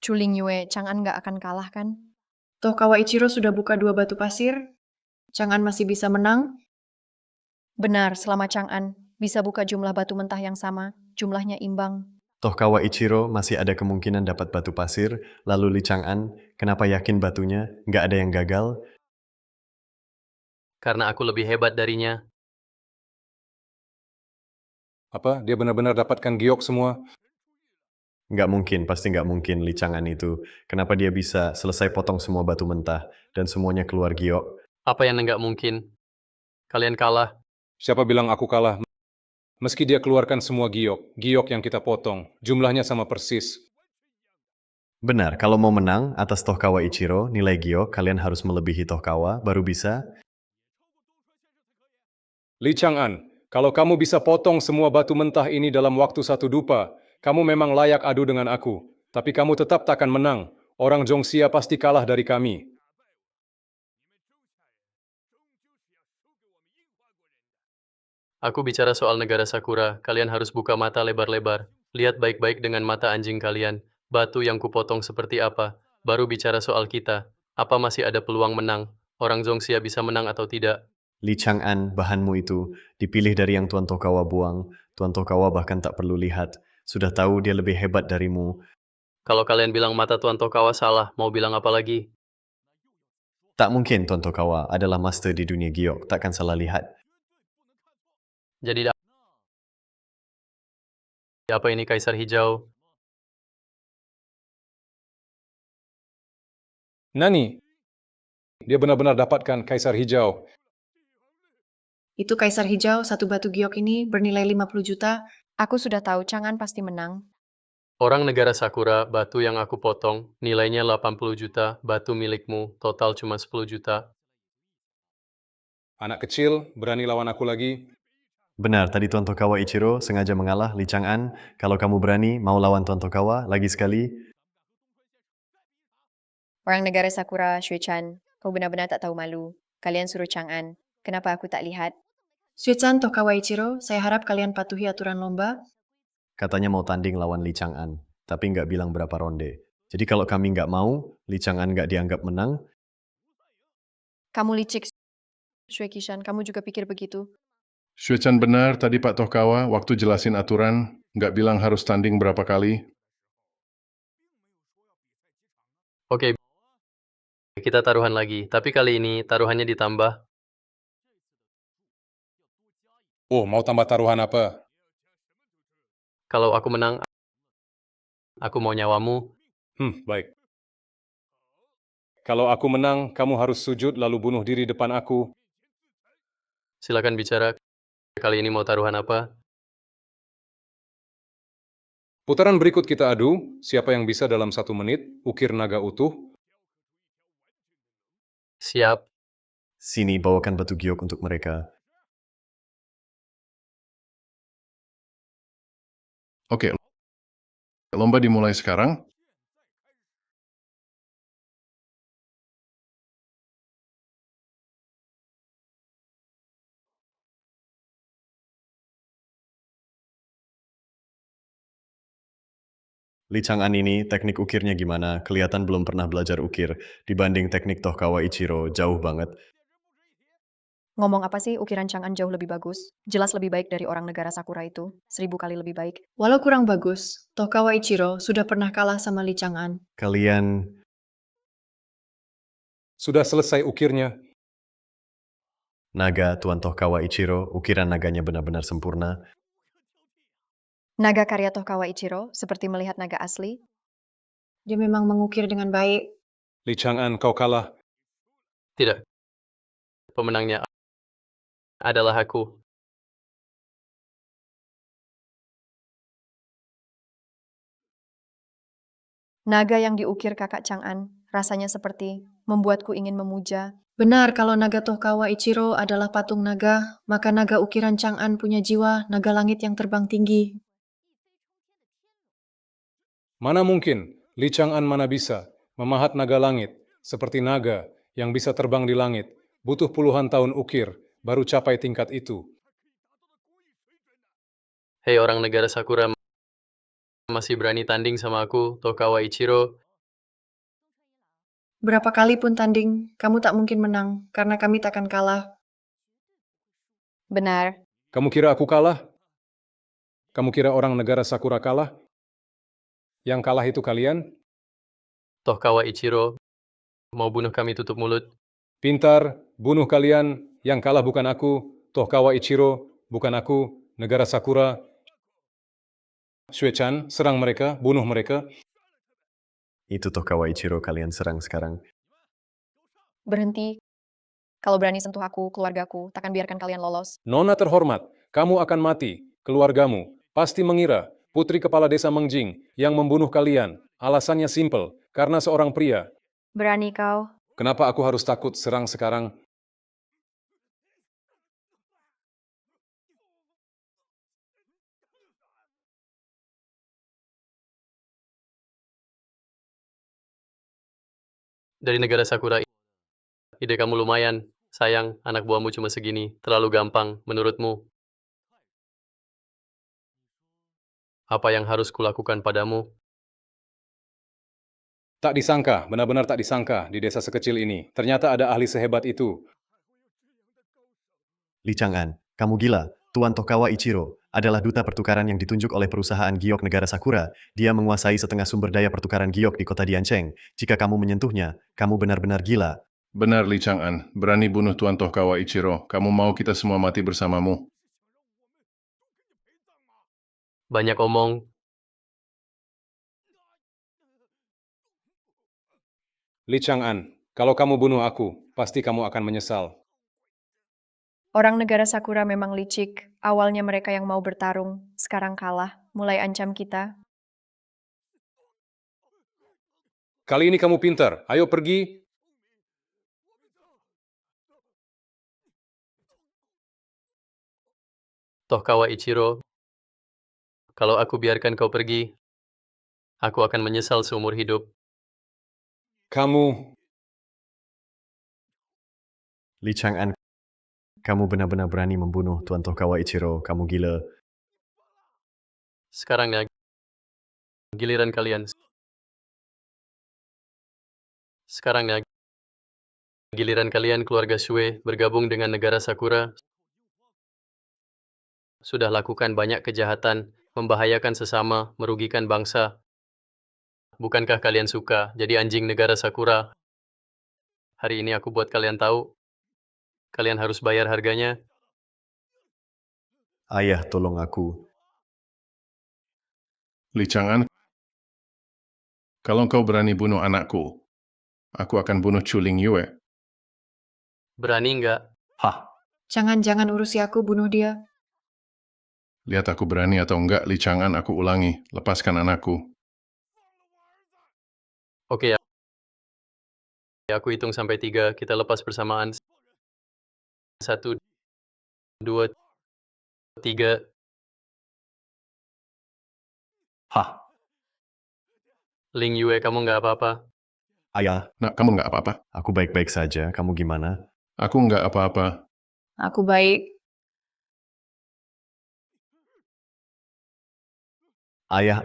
S13: Chuling Yue, Chang'an nggak akan kalah kan?
S1: Tohkawa Ichiro sudah buka 2 batu pasir. Chang'an masih bisa menang.
S13: Benar, selama Chang'an bisa buka jumlah batu mentah yang sama, jumlahnya imbang.
S9: Tohkawa Ichiro masih ada kemungkinan dapat batu pasir, lalu Li Chang'an, kenapa yakin batunya? Nggak ada yang gagal?
S2: Karena aku lebih hebat darinya.
S12: Apa? Dia benar-benar dapatkan giok semua?
S9: Nggak mungkin, pasti nggak mungkin Li Chang'an itu. Kenapa dia bisa selesai potong semua batu mentah dan semuanya keluar giok?
S2: Apa yang nggak mungkin? Kalian kalah.
S12: Siapa bilang aku kalah? Meski dia keluarkan semua giok yang kita potong, jumlahnya sama persis.
S9: Benar, kalau mau menang atas Tohkawa Ichiro, nilai giok kalian harus melebihi Tohkawa, baru bisa.
S12: Li Chang'an, kalau kamu bisa potong semua batu mentah ini dalam waktu 1 dupa, kamu memang layak adu dengan aku. Tapi kamu tetap takkan menang. Orang Zhongxia pasti kalah dari kami.
S2: Aku bicara soal negara Sakura, kalian harus buka mata lebar-lebar. Lihat baik-baik dengan mata anjing kalian. Batu yang kupotong seperti apa. Baru bicara soal kita. Apa masih ada peluang menang? Orang Zhongxia bisa menang atau tidak?
S9: Li Chang'an, bahanmu itu dipilih dari yang Tuan Tohkawa buang. Tuan Tohkawa bahkan tak perlu lihat. Sudah tahu dia lebih hebat darimu.
S2: Kalau kalian bilang mata Tuan Tohkawa salah, mau bilang apa lagi?
S9: Tak mungkin Tuan Tohkawa adalah master di dunia giok, takkan salah lihat.
S2: Jadi apa ini Kaisar Hijau?
S12: Nani, dia benar-benar dapatkan Kaisar Hijau.
S1: Itu Kaisar Hijau, 1 batu giok ini bernilai 50 juta.
S13: Aku sudah tahu Chang'an pasti menang.
S2: Orang negara Sakura, batu yang aku potong, nilainya 80 juta, batu milikmu, total cuma 10 juta.
S12: Anak kecil, berani lawan aku lagi?
S9: Benar, tadi Tuan Tohkawa Ichiro sengaja mengalah Li Chang'an. Kalau kamu berani, mau lawan Tuan Tohkawa, lagi sekali.
S13: Orang negara Sakura, Shui-chan, kau benar-benar tak tahu malu. Kalian suruh Chang'an. Kenapa aku tak lihat?
S1: Shui-chan, Tohkawa Ichiro, saya harap kalian patuhi aturan lomba.
S9: Katanya mau tanding lawan Li Chang'an, tapi nggak bilang berapa ronde. Jadi kalau kami nggak mau, Li Chang'an nggak dianggap menang.
S13: Kamu licik, Shui Kishan, kamu juga pikir begitu?
S5: Shui-chan benar tadi Pak Tohkawa, waktu jelasin aturan, nggak bilang harus tanding berapa kali.
S2: Oke, kita taruhan lagi, tapi kali ini taruhannya ditambah.
S12: Oh, mau tambah taruhan apa?
S2: Kalau aku menang, aku mau nyawamu.
S12: Baik. Kalau aku menang, kamu harus sujud lalu bunuh diri depan aku.
S2: Silakan bicara. Kali ini mau taruhan apa?
S12: Putaran berikut kita adu, siapa yang bisa dalam 1 menit ukir naga utuh.
S2: Siap.
S9: Sini, bawakan batu giok untuk mereka.
S5: Oke, lomba dimulai sekarang.
S9: Li Chang'an ini teknik ukirnya gimana? Kelihatan belum pernah belajar ukir. Dibanding teknik Tohkawa Ichiro, jauh banget.
S13: Ngomong apa sih ukiran Chang'an jauh lebih bagus? Jelas lebih baik dari orang negara Sakura itu. 1000 kali lebih baik.
S1: Walau kurang bagus, Tokawa Ichiro sudah pernah kalah sama Li Chang'an.
S9: Kalian
S12: Sudah selesai ukirnya.
S9: naga Tuan Tohkawa Ichiro, ukiran naganya benar-benar sempurna.
S13: Naga karya Tohkawa Ichiro, seperti melihat naga asli.
S1: Dia memang mengukir dengan baik.
S12: Li Chang'an, kau kalah.
S2: Tidak. Pemenangnya adalah aku.
S13: Naga yang diukir kakak Chang'an, rasanya seperti membuatku ingin memuja.
S1: Benar kalau naga Tokawa Ichiro adalah patung naga, maka naga ukiran Chang'an punya jiwa naga langit yang terbang tinggi.
S12: Mana mungkin, Li Chang'an mana bisa memahat naga langit, seperti naga yang bisa terbang di langit, butuh puluhan tahun ukir, baru capai tingkat itu.
S2: Hei orang negara Sakura, masih berani tanding sama aku, Tokawa Ichiro.
S1: Berapa kali pun tanding, kamu tak mungkin menang, karena kami takkan kalah.
S13: Benar.
S12: Kamu kira aku kalah? Kamu kira orang negara Sakura kalah? Yang kalah itu kalian?
S2: Tokawa Ichiro, mau bunuh kami tutup mulut.
S12: Pintar, bunuh kalian. Yang kalah bukan aku, Tohkawa Ichiro, bukan aku, negara Sakura. Shue-chan, serang mereka, bunuh mereka.
S9: Itu Tohkawa Ichiro kalian serang sekarang.
S13: Berhenti. Kalau berani sentuh aku, keluargaku, takkan biarkan kalian lolos.
S12: Nona terhormat, kamu akan mati. Keluargamu pasti mengira putri kepala desa Mengjing yang membunuh kalian. Alasannya simpel, karena seorang pria.
S13: Berani kau.
S12: Kenapa aku harus takut serang sekarang?
S2: Dari negara Sakura, ide kamu lumayan. Sayang, anak buahmu cuma segini. Terlalu gampang, menurutmu. Apa yang harus kulakukan padamu?
S12: Tak disangka, benar-benar tak disangka di desa sekecil ini. Ternyata ada ahli sehebat itu.
S9: Li Chang'an, kamu gila. Tuan Tohkawa Ichiro adalah duta pertukaran yang ditunjuk oleh perusahaan giok negara Sakura. Dia menguasai setengah sumber daya pertukaran giok di kota Diancheng. Jika kamu menyentuhnya, kamu benar-benar gila.
S5: Benar Li Chang'an, berani bunuh Tuan Tohkawa Ichiro. Kamu mau kita semua mati bersamamu?
S2: Banyak omong.
S12: Li Chang'an, kalau kamu bunuh aku, pasti kamu akan menyesal.
S13: Orang negara Sakura memang licik. Awalnya mereka yang mau bertarung, sekarang kalah, mulai ancam kita.
S12: Kali ini kamu pintar, ayo pergi.
S2: Tohkawa Ichiro, kalau aku biarkan kau pergi, aku akan menyesal seumur hidup.
S12: Kamu,
S9: Li Chang'an, kamu benar-benar berani membunuh Tuan Tohkawa Ichiro. Kamu gila.
S2: Sekarang ya, giliran kalian. Sekarang ya, giliran kalian keluarga Shue bergabung dengan negara Sakura. Sudah lakukan banyak kejahatan, membahayakan sesama, merugikan bangsa. Bukankah kalian suka jadi anjing negara Sakura? Hari ini aku buat kalian tahu. Kalian harus bayar harganya.
S9: Ayah, tolong aku.
S5: Li Chang'an, kalau kau berani bunuh anakku, aku akan bunuh Chu Lingyue.
S2: Berani nggak?
S9: Hah?
S1: Jangan urusi aku, bunuh dia.
S5: Lihat aku berani atau enggak, Li Chang'an, aku ulangi. Lepaskan anakku.
S2: Oke ya. Aku hitung sampai 3, kita lepas bersamaan. 1, 2, 3.
S9: Hah?
S2: Ling Yue, kamu nggak apa-apa?
S9: Ayah.
S5: Nak, kamu nggak apa-apa?
S9: Aku baik-baik saja, kamu gimana?
S5: Aku nggak apa-apa.
S1: Aku baik.
S9: Ayah.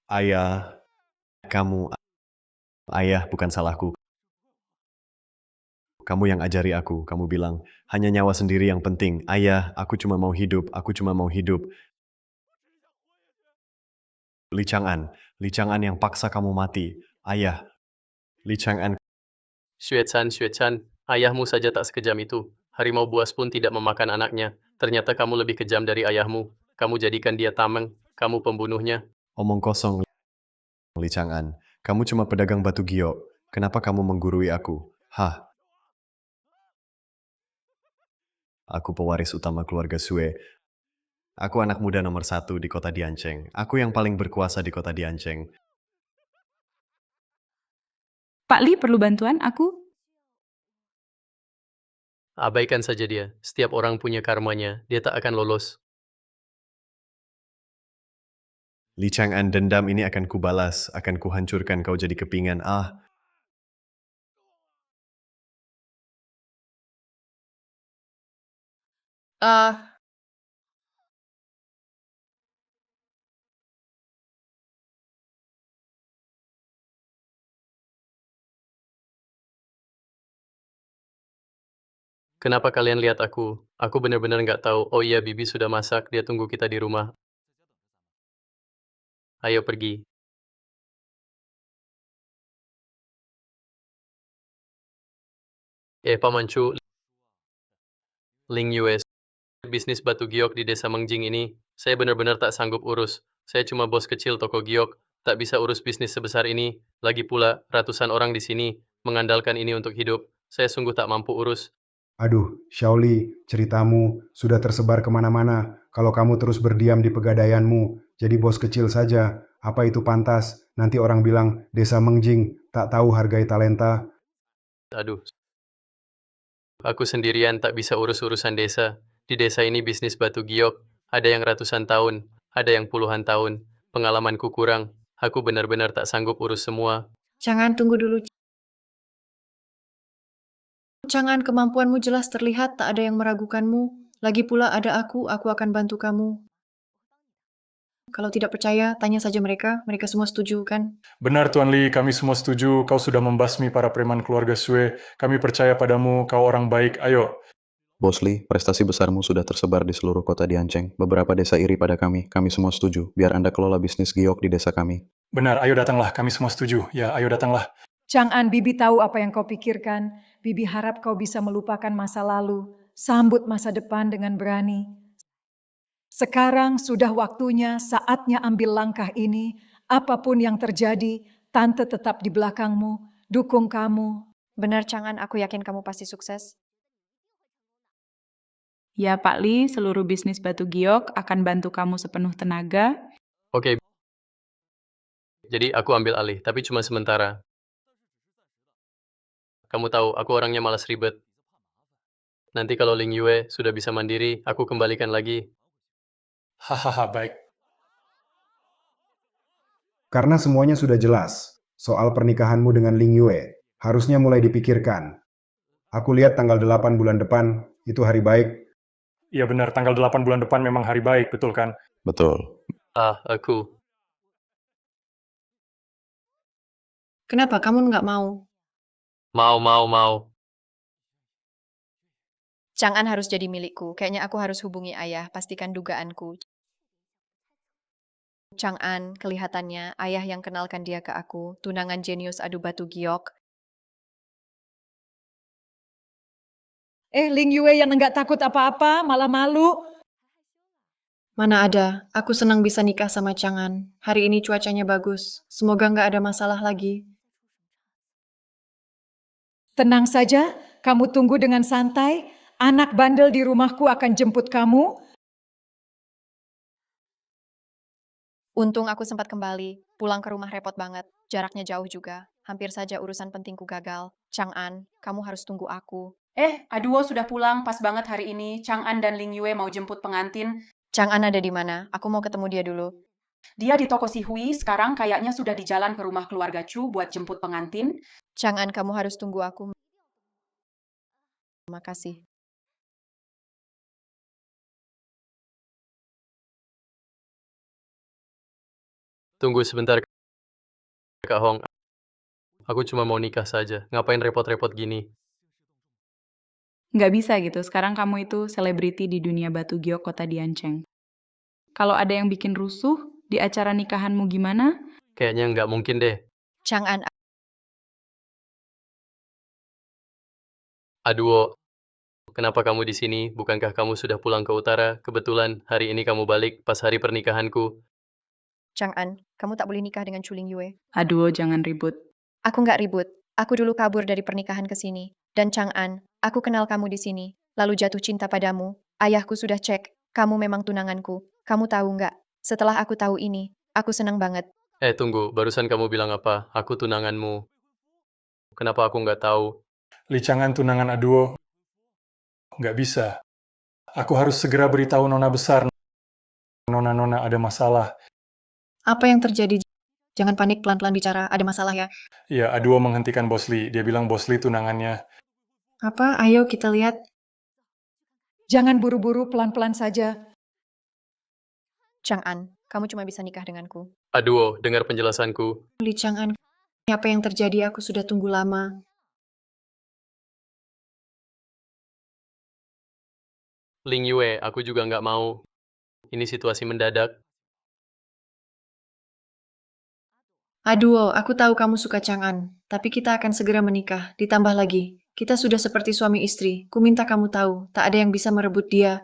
S9: Ayah, kamu. Ayah, bukan salahku. Kamu yang ajari aku, kamu bilang, hanya nyawa sendiri yang penting. Ayah, aku cuma mau hidup. Li Chang'an yang paksa kamu mati. Ayah, Li Chang'an.
S2: Xuechan, ayahmu saja tak sekejam itu. Harimau buas pun tidak memakan anaknya. Ternyata kamu lebih kejam dari ayahmu. Kamu jadikan dia tameng. Kamu pembunuhnya.
S9: Omong kosong, Li Chang'an. Kamu cuma pedagang batu giok. Kenapa kamu menggurui aku? Hah? Aku pewaris utama keluarga Sue. Aku anak muda nomor 1 di kota Diancheng. Aku yang paling berkuasa di kota Diancheng.
S10: Pak Li perlu bantuan aku?
S2: Abaikan saja dia. Setiap orang punya karmanya. Dia tak akan lolos.
S9: Li Chang'an, dendam ini akan kubalas. Akan kuhancurkan kau jadi kepingan.
S2: Kenapa kalian lihat aku? Aku benar-benar nggak tahu. Oh iya, Bibi sudah masak. Dia tunggu kita di rumah. Ayo pergi. Paman Chu, Ling Yue, bisnis batu giok di desa Mengjing ini, saya benar-benar tak sanggup urus. Saya cuma bos kecil toko giok, tak bisa urus bisnis sebesar ini. Lagi pula, ratusan orang di sini mengandalkan ini untuk hidup. Saya sungguh tak mampu urus.
S14: Aduh, Shaoli, ceritamu sudah tersebar kemana-mana. Kalau kamu terus berdiam di pegadaianmu, jadi bos kecil saja, apa itu pantas? Nanti orang bilang, desa Mengjing, tak tahu hargai talenta.
S2: Aduh. Aku sendirian tak bisa urus urusan desa. Di desa ini bisnis batu giok, ada yang ratusan tahun, ada yang puluhan tahun. Pengalamanku kurang. Aku benar-benar tak sanggup urus semua.
S1: Jangan, tunggu dulu. Jangan, kemampuanmu jelas terlihat, tak ada yang meragukanmu. Lagi pula ada aku akan bantu kamu. Kalau tidak percaya, tanya saja mereka semua setuju kan?
S11: Benar Tuan Li, kami semua setuju. Kau sudah membasmi para preman keluarga Sue. Kami percaya padamu, kau orang baik. Ayo.
S4: Bos Li, prestasi besarmu sudah tersebar di seluruh kota Diancheng. Beberapa desa iri pada kami semua setuju. Biar Anda kelola bisnis giok di desa kami.
S11: Benar, ayo datanglah. Kami semua setuju. Ya, ayo datanglah.
S6: Chang'an, Bibi tahu apa yang kau pikirkan. Bibi harap kau bisa melupakan masa lalu. Sambut masa depan dengan berani. Sekarang sudah waktunya, saatnya ambil langkah ini. Apapun yang terjadi, Tante tetap di belakangmu, dukung kamu.
S13: Benar, Chang'an, aku yakin kamu pasti sukses.
S10: Ya Pak Li, seluruh bisnis batu giok akan bantu kamu sepenuh tenaga.
S2: Oke. Jadi aku ambil alih, tapi cuma sementara. Kamu tahu, aku orangnya malas ribet. Nanti kalau Ling Yue sudah bisa mandiri, aku kembalikan lagi.
S11: Hahaha, baik.
S14: Karena semuanya sudah jelas, soal pernikahanmu dengan Ling Yue, harusnya mulai dipikirkan. Aku lihat tanggal 8 bulan depan, itu hari baik.
S11: Iya benar, tanggal 8 bulan depan memang hari baik, betul kan?
S4: Betul.
S2: Aku.
S1: Kenapa kamu nggak mau?
S2: Mau.
S13: Chang'an harus jadi milikku. Kayaknya aku harus hubungi ayah, pastikan dugaanku. Chang'an, kelihatannya ayah yang kenalkan dia ke aku, tunangan jenius adu batu giok.
S6: Ling Yue yang enggak takut apa-apa, malah malu.
S1: Mana ada, aku senang bisa nikah sama Chang'an. Hari ini cuacanya bagus, semoga nggak ada masalah lagi.
S6: Tenang saja, kamu tunggu dengan santai. Anak bandel di rumahku akan jemput kamu.
S13: Untung aku sempat kembali, pulang ke rumah repot banget, jaraknya jauh juga. Hampir saja urusan pentingku gagal. Chang'an, kamu harus tunggu aku.
S10: Aduo sudah pulang, pas banget hari ini. Chang'an dan Ling Yue mau jemput pengantin.
S13: Chang'an ada di mana? Aku mau ketemu dia dulu.
S10: Dia di toko si Hui, sekarang kayaknya sudah di jalan ke rumah keluarga Chu buat jemput pengantin.
S13: Chang'an, kamu harus tunggu aku. Makasih.
S2: Tunggu sebentar, Kak Hong. Aku cuma mau nikah saja. Ngapain repot-repot gini?
S10: Nggak bisa gitu, sekarang kamu itu selebriti di dunia batu giok kota Diancheng. Kalau ada yang bikin rusuh di acara nikahanmu gimana?
S2: Kayaknya nggak mungkin deh.
S13: Chang'an,
S2: Aduh, kenapa kamu di sini? Bukankah kamu sudah pulang ke utara? Kebetulan hari ini kamu balik pas hari pernikahanku.
S13: Chang'an, kamu tak boleh nikah dengan Chu Ling Yue.
S10: Aduh, jangan ribut.
S13: Aku nggak ribut. Aku dulu kabur dari pernikahan ke sini. Dan Chang'an, aku kenal kamu di sini. Lalu jatuh cinta padamu. Ayahku sudah cek. Kamu memang tunanganku. Kamu tahu nggak? Setelah aku tahu ini, aku senang banget.
S2: Tunggu. Barusan kamu bilang apa? Aku tunanganmu. Kenapa aku nggak tahu?
S11: Li Chang'an tunangan Aduo. Nggak bisa. Aku harus segera beritahu Nona besar. Nona-nona ada masalah.
S1: Apa yang terjadi? Jangan panik, pelan-pelan bicara, ada masalah ya.
S11: Ya, Aduo menghentikan Bos Li. Dia bilang Bos Li tunangannya.
S1: Apa? Ayo kita lihat.
S6: Jangan buru-buru, pelan-pelan saja.
S13: Chang'an, kamu cuma bisa nikah denganku.
S2: Aduh, dengar penjelasanku.
S1: Li Chang'an, apa yang terjadi? Aku sudah tunggu lama.
S2: Ling Yue, aku juga nggak mau. Ini situasi mendadak.
S1: Aduh, aku tahu kamu suka Chang'an, tapi kita akan segera menikah. Ditambah lagi, kita sudah seperti suami istri. Ku minta kamu tahu, tak ada yang bisa merebut dia.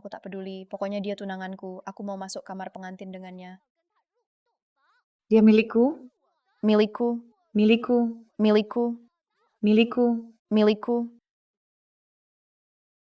S13: Aku tak peduli. Pokoknya dia tunanganku. Aku mau masuk kamar pengantin dengannya.
S1: Dia milikku,
S13: Milikku,
S1: milikku,
S13: milikku,
S1: milikku.
S13: milikku.